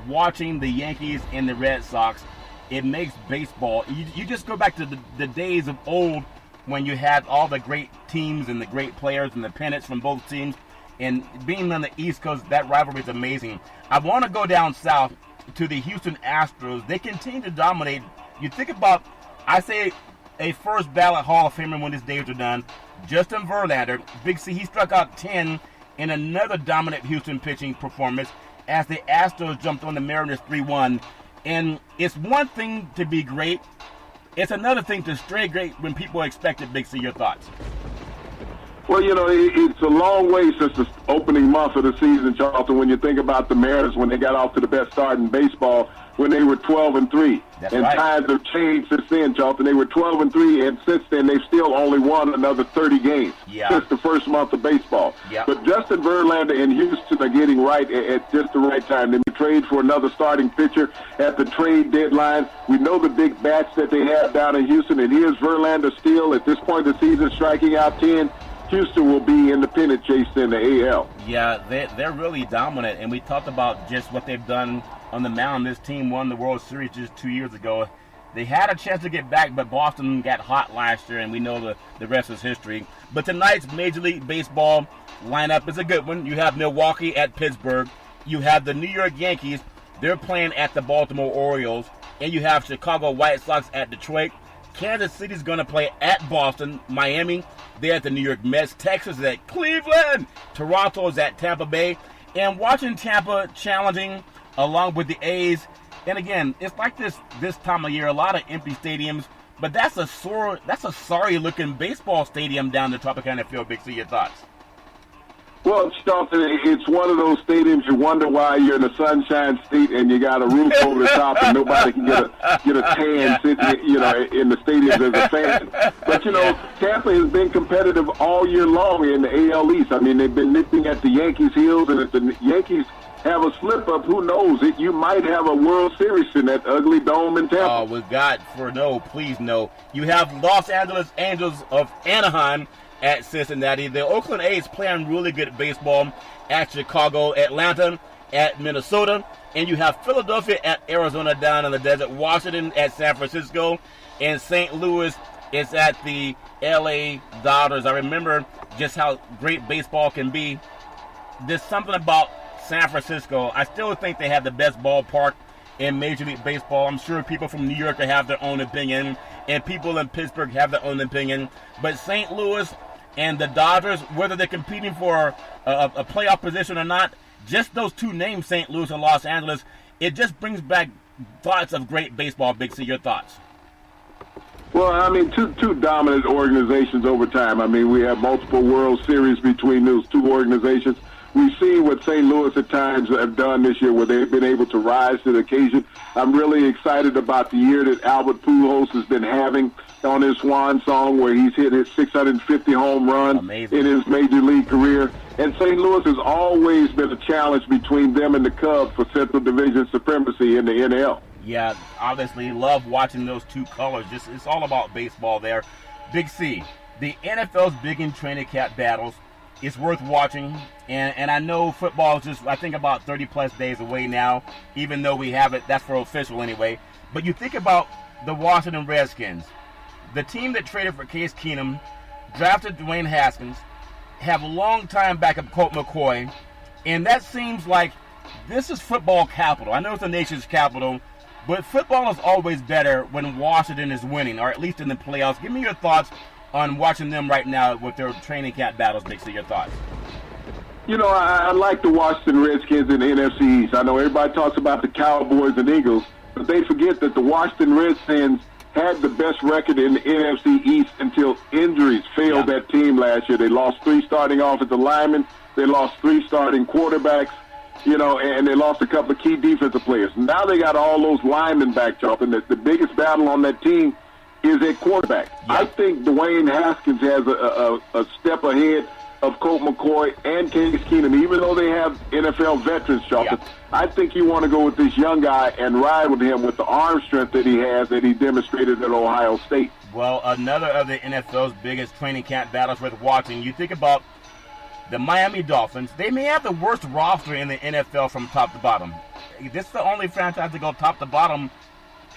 S1: watching the Yankees and the Red Sox. It makes baseball. You just go back to the days of old when you had all the great teams and the great players and the pennants from both teams. And being on the East Coast, that rivalry is amazing. I want to go down south to the Houston Astros. They continue to dominate. You think about, I say, a first ballot Hall of Famer when his days are done, Justin Verlander. Big C, he struck out 10 in another dominant Houston pitching performance as the Astros jumped on the Mariners 3-1. And it's one thing to be great. It's another thing to stray great when people expect it, Big C. Your thoughts?
S2: Well, it's a long way since the opening month of the season, Charlton, when you think about the Mariners when they got off to the best start in baseball when they were 12-3.
S1: That's
S2: and
S1: right.
S2: Times have changed since then, Charlton. They were 12-3, and since then they've still only won another 30 games since the first month of baseball.
S1: Yeah.
S2: But Justin Verlander and Houston are getting right at just the right time. They trade for another starting pitcher at the trade deadline. We know the big bats that they have down in Houston, and here's Verlander still at this point of the season striking out 10. Houston will be in the pennant chase in the AL.
S1: Yeah, they're really dominant, and we talked about just what they've done on the mound. This team won the World Series just 2 years ago. They had a chance to get back, but Boston got hot last year, and we know the rest is history. But tonight's Major League Baseball lineup is a good one. You have Milwaukee at Pittsburgh. You have the New York Yankees. They're playing at the Baltimore Orioles. And you have Chicago White Sox at Detroit. Kansas City's going to play at Boston. Miami, they're at the New York Mets. Texas is at Cleveland. Toronto is at Tampa Bay. And watching Tampa challenging along with the A's. And again, it's like this time of year, a lot of empty stadiums. But that's a sorry-looking baseball stadium down the Tropicana Field. Big C, your thoughts?
S2: Well, Charlton, it's one of those stadiums you wonder why you're in the Sunshine State and you got a roof over the top and nobody can get a tan sitting, in the stadiums as a fan. But Tampa has been competitive all year long in the AL East. I mean, they've been nipping at the Yankees' heels, and if the Yankees have a slip up, who knows? You might have a World Series in that ugly dome in Tampa.
S1: Oh, with God, please no. You have Los Angeles Angels of Anaheim at Cincinnati. The Oakland A's playing really good baseball at Chicago, Atlanta at Minnesota, and you have Philadelphia at Arizona down in the desert, Washington at San Francisco, and St. Louis is at the LA Dodgers. I remember just how great baseball can be. There's something about San Francisco. I still think they have the best ballpark in Major League Baseball. I'm sure people from New York have their own opinion, and people in Pittsburgh have their own opinion. But St. Louis and the Dodgers, whether they're competing for a playoff position or not, just those two names, St. Louis and Los Angeles, it just brings back thoughts of great baseball. Big C, your thoughts?
S2: Well, I mean, two dominant organizations over time. I mean, we have multiple World Series between those two organizations. We've seen what St. Louis at times have done this year where they've been able to rise to the occasion. I'm really excited about the year that Albert Pujols has been having on his swan song where he's hit his 650 home run
S1: Amazing.
S2: in his major league career. And St. Louis has always been a challenge between them and the Cubs for Central Division supremacy in the NL.
S1: Yeah, obviously love watching those two colors. Just it's all about baseball there. Big C, the NFL's big in training camp battles. It's worth watching, and I know football is just, I think, about 30 plus days away now, even though we have it, that's for official anyway. But you think about the Washington Redskins, the team that traded for Case Keenum, drafted Dwayne Haskins, have a long time backup Colt McCoy, and that seems like this is football capital. I know it's the nation's capital, but football is always better when Washington is winning, or at least in the playoffs. Give me your thoughts on watching them right now with their training camp battles. Dixie, your thoughts?
S2: You know, I like the Washington Redskins in the NFC East. I know everybody talks about the Cowboys and Eagles, but they forget that the Washington Redskins had the best record in the NFC East until injuries failed that team last year. They lost 3 starting offensive linemen. They lost 3 starting quarterbacks. You know, and they lost a couple of key defensive players. Now they got all those linemen back, Charlton. The biggest battle on that team is at quarterback.
S1: Yeah.
S2: I think Dwayne Haskins has a step ahead of Colt McCoy and Case Keenum, even though they have NFL veterans, Charlton.
S1: Yeah.
S2: I think you want to go with this young guy and ride with him with the arm strength that he has that he demonstrated at Ohio State.
S1: Well, another of the NFL's biggest training camp battles worth watching. You think about the Miami Dolphins. They may have the worst roster in the NFL from top to bottom. This is the only franchise to go top to bottom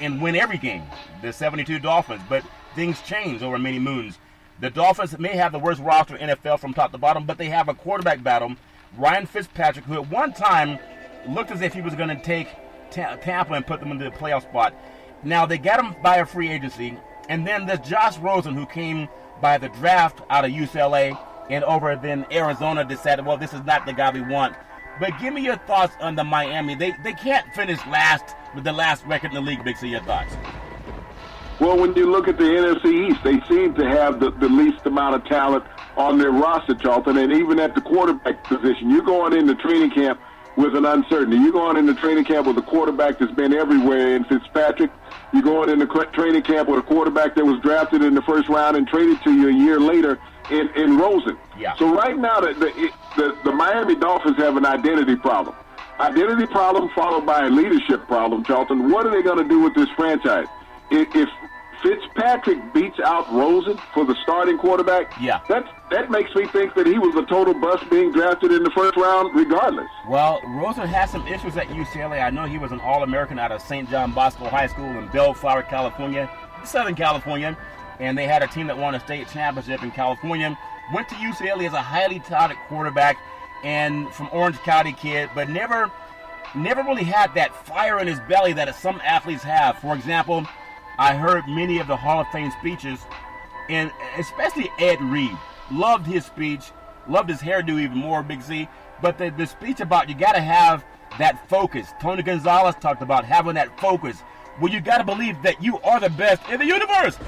S1: and win every game, the 72 Dolphins. But things change over many moons. The Dolphins may have the worst roster in NFL from top to bottom, but they have a quarterback battle. Ryan Fitzpatrick, who at one time looked as if he was going to take Tampa and put them into the playoff spot. Now, they got him by a free agency. And then there's Josh Rosen, who came by the draft out of UCLA. And over then Arizona decided, well, this is not the guy we want. But give me your thoughts on the Miami. They can't finish last with the last record in the league. Big C, your thoughts?
S2: Well, when you look at the NFC East, they seem to have the least amount of talent on their roster, Charlton. And even at the quarterback position, you're going into training camp with an uncertainty. You're going into training camp with a quarterback that's been everywhere in Fitzpatrick. You're going into training camp with a quarterback that was drafted in the first round and traded to you a year later in Rosen.
S1: Yeah.
S2: So right now, the Miami Dolphins have an identity problem. Identity problem followed by a leadership problem, Charlton. What are they going to do with this franchise? If Fitzpatrick beats out Rosen for the starting quarterback, that makes me think that he was a total bust being drafted in the first round regardless.
S1: Well, Rosen has some issues at UCLA. I know he was an All-American out of St. John Bosco High School in Bellflower, California, Southern California. And they had a team that won a state championship in California. Went to UCLA as a highly touted quarterback and from Orange County kid, but never really had that fire in his belly that some athletes have. For example, I heard many of the Hall of Fame speeches, and especially Ed Reed. Loved his speech, loved his hairdo even more, Big Z. But the speech about you got to have that focus. Tony Gonzalez talked about having that focus. Well, you got to believe that you are the best in the universe.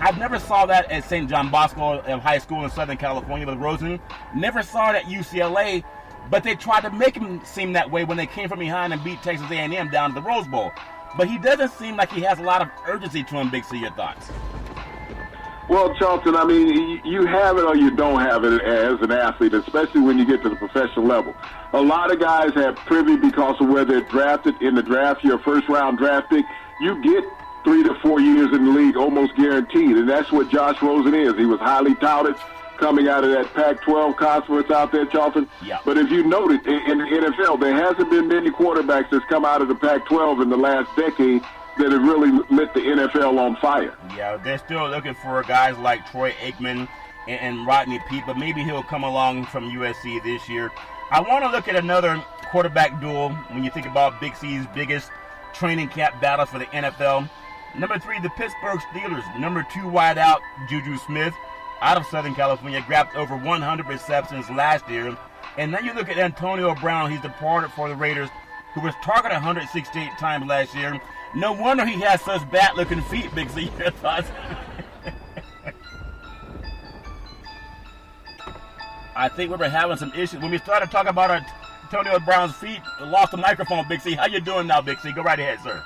S1: I've never saw that at St. John Bosco High School in Southern California with Rosen. Never saw it at UCLA, but they tried to make him seem that way when they came from behind and beat Texas A&M down to the Rose Bowl. But he doesn't seem like he has a lot of urgency to him, Big C. Your thoughts?
S2: Well, Charlton, I mean, you have it or you don't have it as an athlete, especially when you get to the professional level. A lot of guys have privy because of where they're drafted in the draft. You're a first-round draft pick. You get 3 to 4 years in the league almost guaranteed, and that's what Josh Rosen is. He was highly touted coming out of that Pac-12 conference out there, Charlton.
S1: Yeah.
S2: But if you noted, in the NFL, there hasn't been many quarterbacks that's come out of the Pac-12 in the last decade that have really lit the NFL on fire.
S1: Yeah, they're still looking for guys like Troy Aikman and Rodney Peete, but maybe he'll come along from USC this year. I want to look at another quarterback duel when you think about Big C's biggest training camp battles for the NFL. Number 3, the Pittsburgh Steelers. Number 2 wideout, Juju Smith, out of Southern California, grabbed over 100 receptions last year. And then you look at Antonio Brown. He's departed for the Raiders, who was targeted 168 times last year. No wonder he has such bad-looking feet, Big Z. Your thoughts? I think we were having some issues. When we started talking about Antonio Brown's feet, we lost the microphone, Big C. How you doing now, Big C? Go right ahead, sir.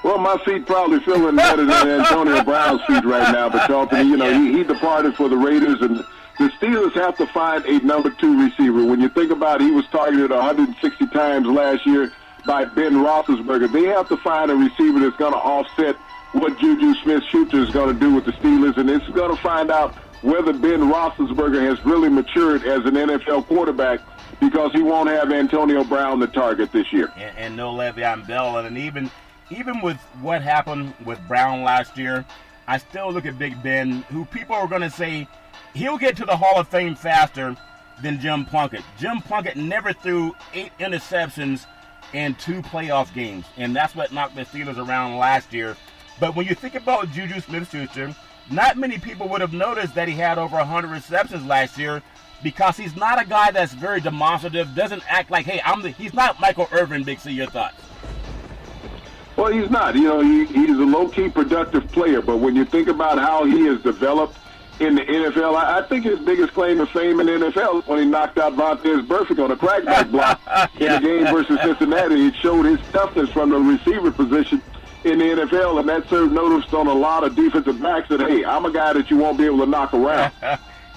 S2: Well, my feet probably feeling better than Antonio Brown's feet right now, but Charlton, he departed for the Raiders, and the Steelers have to find a number 2 receiver. When you think about it, he was targeted 160 times last year by Ben Roethlisberger. They have to find a receiver that's going to offset what Juju Smith-Schuster is going to do with the Steelers, and it's going to find out whether Ben Roethlisberger has really matured as an NFL quarterback, because he won't have Antonio Brown the target this year.
S1: And no Le'Veon Bell. And even with what happened with Brown last year, I still look at Big Ben, who people are going to say he'll get to the Hall of Fame faster than Jim Plunkett. Jim Plunkett never threw 8 interceptions in 2 playoff games, and that's what knocked the Steelers around last year. But when you think about Juju Smith-Schuster, not many people would have noticed that he had over 100 receptions last year, because he's not a guy that's very demonstrative, doesn't act like, hey, he's not Michael Irvin. Big C, your thoughts?
S2: Well, he's not. You know, he's a low-key productive player, but when you think about how he has developed in the NFL, I think his biggest claim to fame in the NFL is when he knocked out Vontaze Burfict on a crackback block in the game versus Cincinnati. It showed his toughness from the receiver position in the NFL, and that served notice on a lot of defensive backs that, hey, I'm a guy that you won't be able to knock around.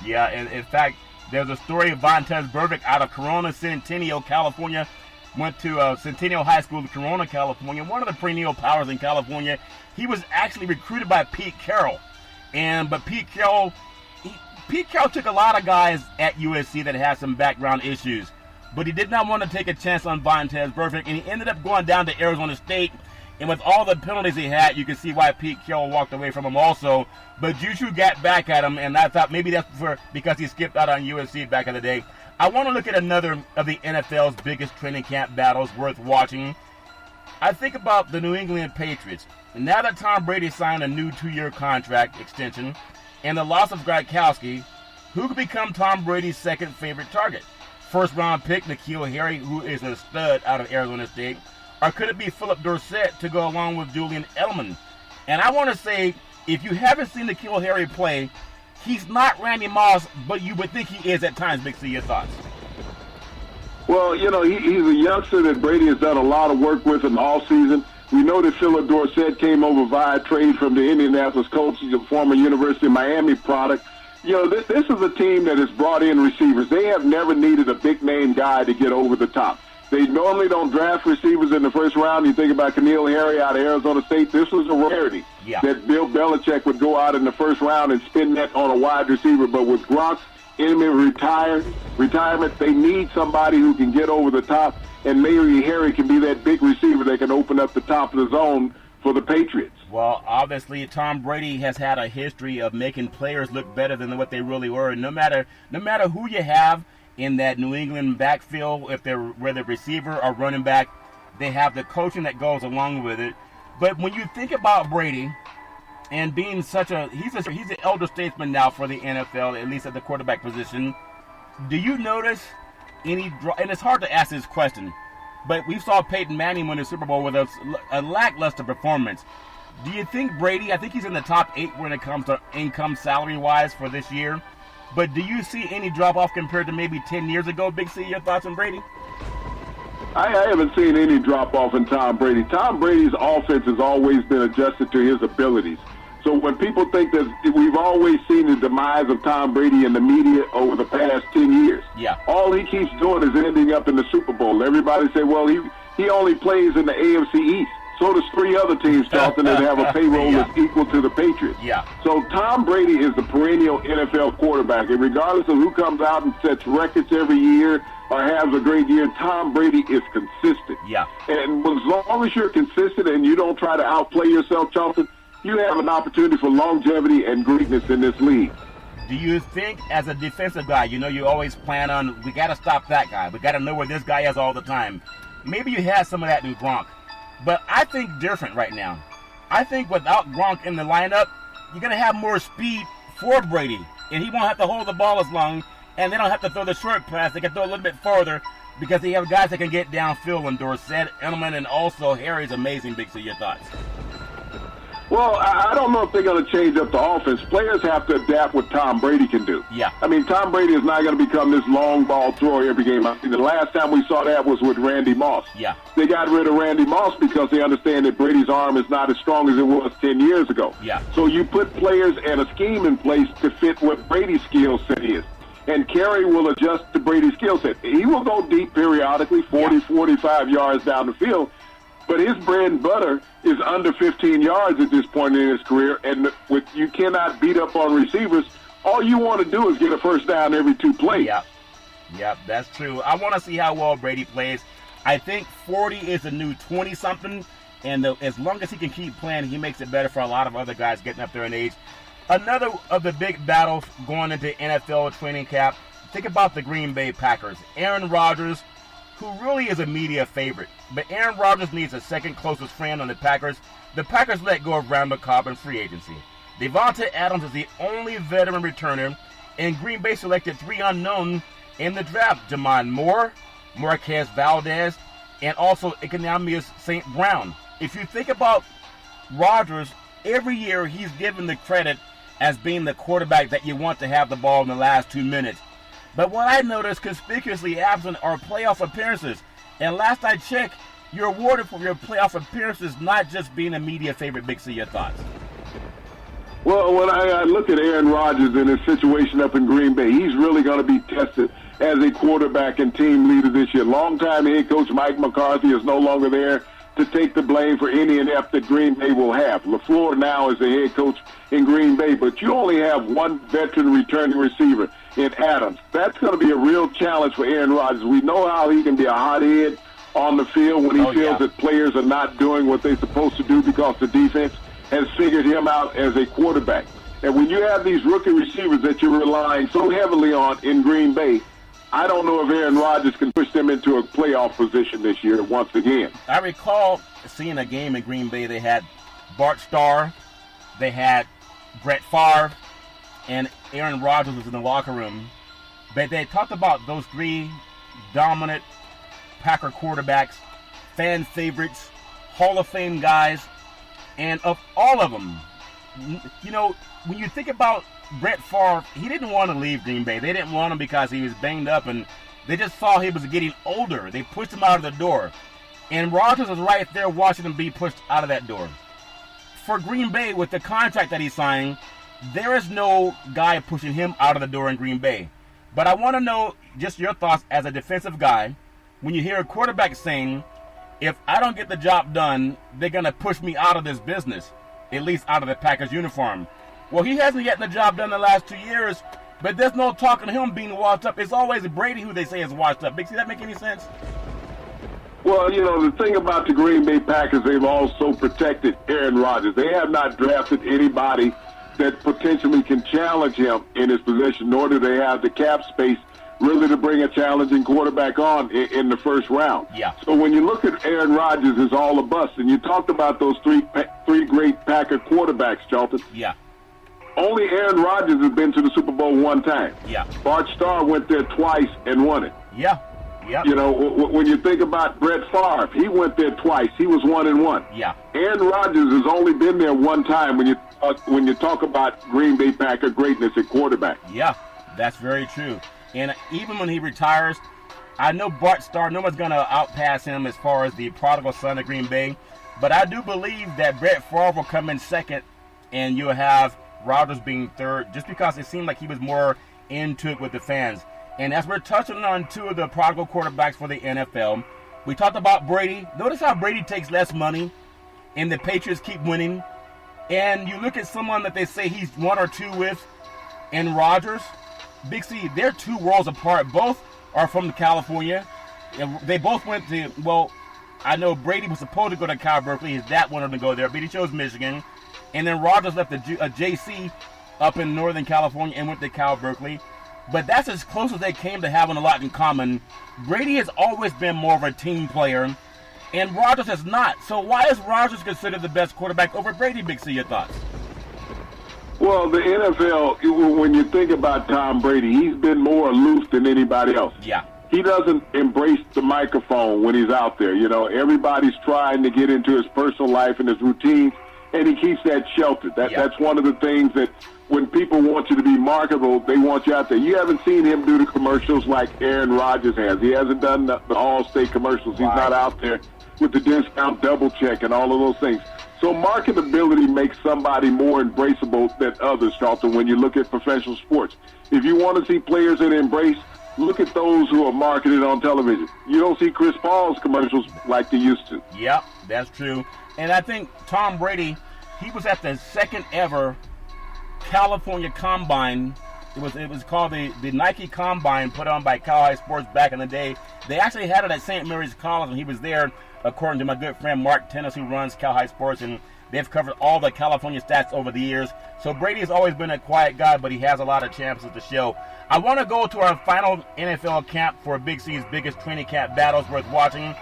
S1: Yeah, and in fact, there's a story of Vontaze Burfict out of Corona, Centennial, California. Went to Centennial High School in Corona, California, one of the perennial powers in California. He was actually recruited by Pete Carroll. But Pete Carroll took a lot of guys at USC that had some background issues. But he did not want to take a chance on Vontaze Burfict, and he ended up going down to Arizona State. And with all the penalties he had, you can see why Pete Carroll walked away from him also. But Juju got back at him, and I thought maybe that's because he skipped out on USC back in the day. I want to look at another of the NFL's biggest training camp battles worth watching. I think about the New England Patriots. And now that Tom Brady signed a new 2-year contract extension and the loss of Gronkowski, who could become Tom Brady's second favorite target? First-round pick N'Keal Harry, who is a stud out of Arizona State, or could it be Philip Dorsett to go along with Julian Edelman? And I want to say, if you haven't seen N'Keal Harry play, he's not Randy Moss, but you would think he is at times. Big C, your thoughts?
S2: Well, you know, he's a youngster that Brady has done a lot of work with in the offseason. We know that Philip Dorsett came over via trade from the Indianapolis Colts. He's a former University of Miami product. You know, this is a team that has brought in receivers. They have never needed a big-name guy to get over the top. They normally don't draft receivers in the first round. You think about N'Keal Harry out of Arizona State. This was a rarity that Bill Belichick would go out in the first round and spin that on a wide receiver. But with Gronk's imminent retirement, they need somebody who can get over the top, and maybe Harry can be that big receiver that can open up the top of the zone for the Patriots.
S1: Well, obviously, Tom Brady has had a history of making players look better than what they really were. No matter who you have in that New England backfield, if they're whether receiver or running back, they have the coaching that goes along with it. But when you think about Brady and being he's an elder statesman now for the NFL, at least at the quarterback position, do you notice any, and it's hard to ask this question, but we saw Peyton Manning win the Super Bowl with a lackluster performance. Do you think Brady, I think he's in the top 8 when it comes to income salary-wise for this year, but do you see any drop-off compared to maybe 10 years ago? Big C, your thoughts on Brady?
S2: I haven't seen any drop-off in Tom Brady. Tom Brady's offense has always been adjusted to his abilities. So when people think that we've always seen the demise of Tom Brady in the media over the past 10 years, all he keeps doing is ending up in the Super Bowl. Everybody say, well, he only plays in the AFC East. So does 3 other teams, Charlton, that have a payroll that's equal to the Patriots. So Tom Brady is the perennial NFL quarterback. And regardless of who comes out and sets records every year or has a great year, Tom Brady is consistent. And as long as you're consistent and you don't try to outplay yourself, Charlton, you have an opportunity for longevity and greatness in this league.
S1: Do you think, as a defensive guy, you always plan on, we got to stop that guy. We got to know where this guy is all the time. Maybe you had some of that in Gronk. But I think different right now. I think without Gronk in the lineup, you're going to have more speed for Brady. And he won't have to hold the ball as long, and they don't have to throw the short pass. They can throw a little bit farther because they have guys that can get downfield, and Dorsett, Edelman, and also Harry's amazing. Big C, your thoughts?
S2: Well, I don't know if they're going to change up the offense. Players have to adapt what Tom Brady can do. I mean, Tom Brady is not going to become this long ball thrower every game. I mean, the last time we saw that was with Randy Moss. They got rid of Randy Moss because they understand that Brady's arm is not as strong as it was 10 years ago. So you put players and a scheme in place to fit what Brady's skill set is. And Kerry will adjust to Brady's skill set. He will go deep periodically, 40, 45 yards down the field. But his bread and butter is under 15 yards at this point in his career. And you cannot beat up on receivers. All you want to do is get a first down every 2 plays.
S1: Yep, that's true. I want to see how well Brady plays. I think 40 is a new 20-something. And as long as he can keep playing, he makes it better for a lot of other guys getting up there in age. Another of the big battles going into NFL training camp, think about the Green Bay Packers. Aaron Rodgers, who really is a media favorite, but Aaron Rodgers needs a second closest friend on the Packers. The Packers let go of Randall Cobb in free agency. Devontae Adams is the only veteran returner, and Green Bay selected 3 unknown in the draft: Jamon Moore, Marquez Valdez, and also Economius St. Brown. If you think about Rodgers, every year he's given the credit as being the quarterback that you want to have the ball in the last 2 minutes. But what I noticed conspicuously absent are playoff appearances. And last I checked, you're awarded for your playoff appearances, not just being a media favorite. Big C, your thoughts?
S2: Well, when I look at Aaron Rodgers and his situation up in Green Bay, he's really going to be tested as a quarterback and team leader this year. Longtime head coach Mike McCarthy is no longer there to take the blame for any inept that Green Bay will have. LaFleur now is the head coach in Green Bay, but you only have one veteran returning receiver in Adams. That's going to be a real challenge for Aaron Rodgers. We know how he can be a hothead on the field when he feels that players are not doing what they're supposed to do because the defense has figured him out as a quarterback. And when you have these rookie receivers that you're relying so heavily on in Green Bay, I don't know if Aaron Rodgers can push them into a playoff position this year once again.
S1: I recall seeing a game in Green Bay. They had Bart Starr, they had Brett Favre, and Aaron Rodgers was in the locker room. But they talked about those 3 dominant Packer quarterbacks, fan favorites, Hall of Fame guys, and of all of them, you know, when you think about Brett Favre, he didn't want to leave Green Bay. They didn't want him because he was banged up, and they just saw he was getting older. They pushed him out of the door. And Rodgers was right there watching him be pushed out of that door. For Green Bay, with the contract that he signed, there is no guy pushing him out of the door in Green Bay. But I want to know just your thoughts as a defensive guy when you hear a quarterback saying, if I don't get the job done, they're going to push me out of this business, at least out of the Packers uniform. Well, he hasn't gotten the job done the last 2 years, but there's no talking to him being washed up. It's always Brady who they say is washed up. Big C, that make any sense?
S2: Well, you know, the thing about the Green Bay Packers, they've also protected Aaron Rodgers. They have not drafted anybody that potentially can challenge him in his position, nor do they have the cap space really to bring a challenging quarterback on in the first round.
S1: Yeah.
S2: So when you look at Aaron Rodgers, it's all a bust. And you talked about those three great Packer quarterbacks, Charlton.
S1: Yeah.
S2: Only Aaron Rodgers has been to the Super Bowl 1 time.
S1: Yeah.
S2: Bart Starr went there twice and won it.
S1: Yeah. Yeah.
S2: You know, when you think about Brett Favre, he went there twice. He was 1-1.
S1: Yeah.
S2: Aaron Rodgers has only been there 1 time when you talk about Green Bay Packer greatness at quarterback.
S1: Yeah, that's very true. And even when he retires, I know Bart Starr, no one's going to outpass him as far as the prodigal son of Green Bay. But I do believe that Brett Favre will come in second, and you'll have Rodgers being third, just because it seemed like he was more into it with the fans. And as we're touching on 2 of the prodigal quarterbacks for the NFL, we talked about Brady. Notice how Brady takes less money, and the Patriots keep winning. And you look at someone that they say he's 1 or 2 with, and Rodgers. Big C, they're 2 worlds apart. Both are from California. They both went to, well, I know Brady was supposed to go to Cal Berkeley. His dad wanted him to go there, but he chose Michigan. And then Rodgers left a JC up in Northern California and went to Cal Berkeley. But that's as close as they came to having a lot in common. Brady has always been more of a team player, and Rodgers has not. So why is Rodgers considered the best quarterback over Brady, Big C? Your thoughts?
S2: Well, the NFL, when you think about Tom Brady, he's been more aloof than anybody else.
S1: Yeah.
S2: He doesn't embrace the microphone when he's out there. You know, everybody's trying to get into his personal life and his routines, and he keeps that sheltered. That's one of the things that when people want you to be marketable, they want you out there. You haven't seen him do the commercials like Aaron Rodgers has. He hasn't done the All-State commercials. He's not out there with the discount double check and all of those things. So marketability makes somebody more embraceable than others, Charlton, when you look at professional sports. If you want to see players that embrace, look at those who are marketed on television. You don't see Chris Paul's commercials like they used to.
S1: Yep, that's true. And I think Tom Brady, he was at the second ever California Combine. It was called the Nike Combine, put on by Cal High Sports back in the day. They actually had it at St. Mary's College, and he was there, according to my good friend Mark Tennis, who runs Cal High Sports, and they've covered all the California stats over the years. So Brady has always been a quiet guy, but he has a lot of championships to show. I want to go to our final NFL camp for Big C's biggest training camp battles worth watching,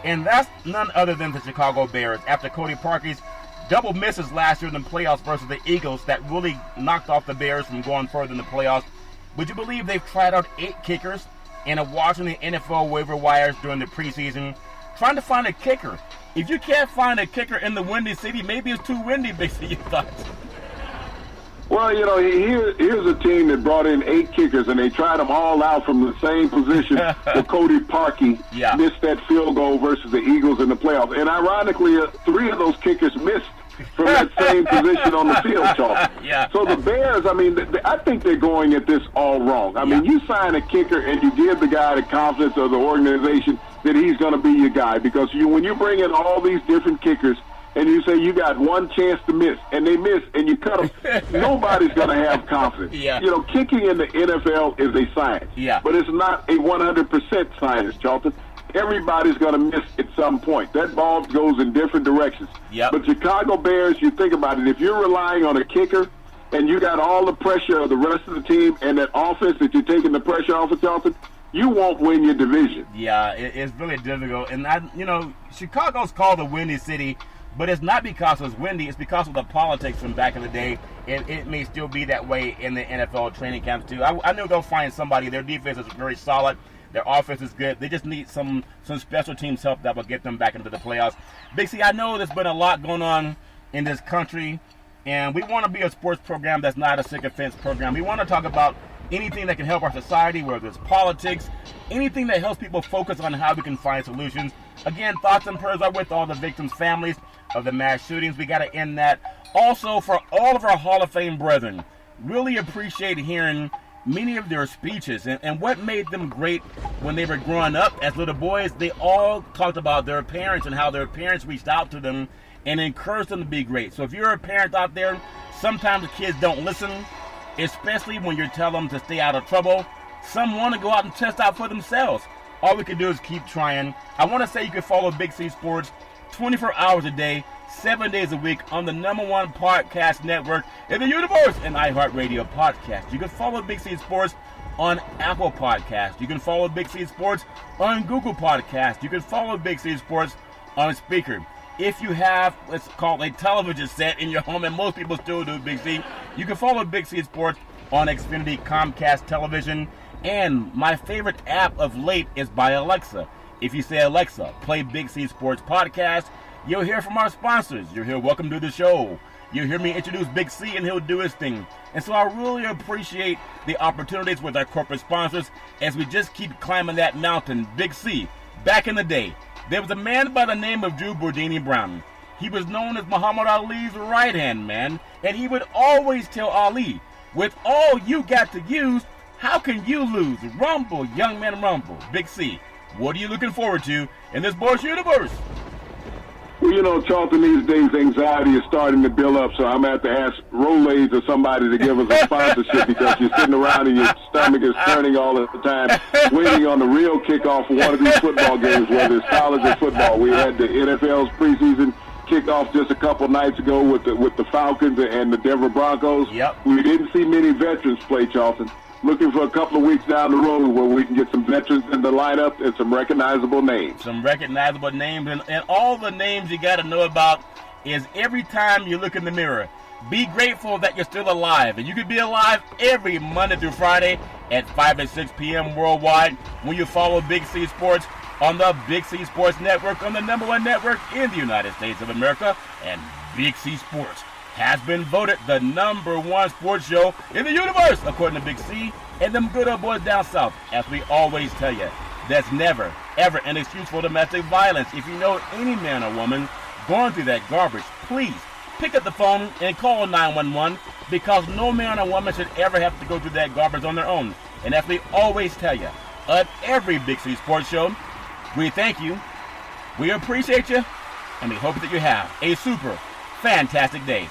S1: and that's none other than the Chicago Bears. After Cody Parkey's double misses last year in the playoffs versus the Eagles that really knocked off the Bears from going further in the playoffs, would you believe they've tried out 8 kickers and are watching the NFL waiver wires during the preseason, trying to find a kicker? If you can't find a kicker in the Windy City, maybe it's too windy, Big C, you thought.
S2: Well, you know, here's a team that brought in 8 kickers, and they tried them all out from the same position where Cody Parkey missed that field goal versus the Eagles in the playoffs. And ironically, 3 of those kickers missed from that same position on the field, Charles. So the Bears, I mean, I think they're going at this all wrong. I mean, you sign a kicker and you give the guy the confidence of the organization that he's going to be your guy, because when you bring in all these different kickers and you say you got one chance to miss, and they miss, and you cut them, nobody's going to have confidence. You know, kicking in the NFL is a science, but it's not a 100% science, Charlton. Everybody's going to miss at some point. That ball goes in different directions. But Chicago Bears, you think about it, if you're relying on a kicker and you got all the pressure of the rest of the team and that offense that you're taking the pressure off of, Charlton, you won't win your division.
S1: It's really difficult. And, Chicago's called the Windy City, but it's not because it's windy. It's because of the politics from back in the day. It may still be that way in the NFL training camps, too. I know they'll find somebody. Their defense is very solid. Their offense is good. They just need some special teams help that will get them back into the playoffs. Big C, I know there's been a lot going on in this country, and we want to be a sports program that's not a sycophants program. We want to talk about anything that can help our society, whether it's politics, anything that helps people focus on how we can find solutions. Again, thoughts and prayers are with all the victims' families of the mass shootings. We got to end that. Also, for all of our Hall of Fame brethren, really appreciate hearing many of their speeches and what made them great when they were growing up as little boys. They all talked about their parents and how their parents reached out to them and encouraged them to be great. So if you're a parent out there, sometimes the kids don't listen, especially when you tell them to stay out of trouble. Some want to go out and test out for themselves. All we can do is keep trying. I want to say you can follow Big C Sports 24 hours a day, 7 days a week on the #1 podcast network in the universe, and iHeartRadio podcast. You can follow Big C Sports on Apple Podcast. You can follow Big C Sports on Google Podcast. You can follow Big C Sports on Speaker. If you have, let's call it a television set in your home, and most people still do, Big C, you can follow Big C Sports on Xfinity Comcast Television. And my favorite app of late is by Alexa. If you say, Alexa, play Big C Sports Podcast, you'll hear from our sponsors. You'll hear Welcome to the Show. You'll hear me introduce Big C, and he'll do his thing. And so I really appreciate the opportunities with our corporate sponsors as we just keep climbing that mountain. Big C, back in the day, there was a man by the name of Drew Bordini Brown. He was known as Muhammad Ali's right-hand man, and he would always tell Ali, with all you got to use, how can you lose? Rumble, young man, rumble. Big C, what are you looking forward to in this sports universe?
S2: Well, you know, Charlton, these days anxiety is starting to build up, so I'm going to have to ask Rolaids or somebody to give us a sponsorship, because you're sitting around and your stomach is turning all the time, waiting on the real kickoff of one of these football games, whether it's college or football. We had the NFL's preseason kickoff just a couple nights ago with the Falcons and the Denver Broncos. We didn't see many veterans play, Charlton. Looking for a couple of weeks down the road where we can get some veterans in the lineup and some recognizable names.
S1: Some recognizable names, and all the names you got to know about is every time you look in the mirror, be grateful that you're still alive. And you can be alive every Monday through Friday at 5 and 6 p.m. worldwide when you follow Big C Sports on the Big C Sports Network, on the #1 network in the United States of America. And Big C Sports has been voted the #1 sports show in the universe, according to Big C and them good old boys down south. As we always tell you, that's never, ever an excuse for domestic violence. If you know any man or woman going through that garbage, please pick up the phone and call 911, because no man or woman should ever have to go through that garbage on their own. And as we always tell you, at every Big City Sports Show, we thank you, we appreciate you, and we hope that you have a super fantastic day.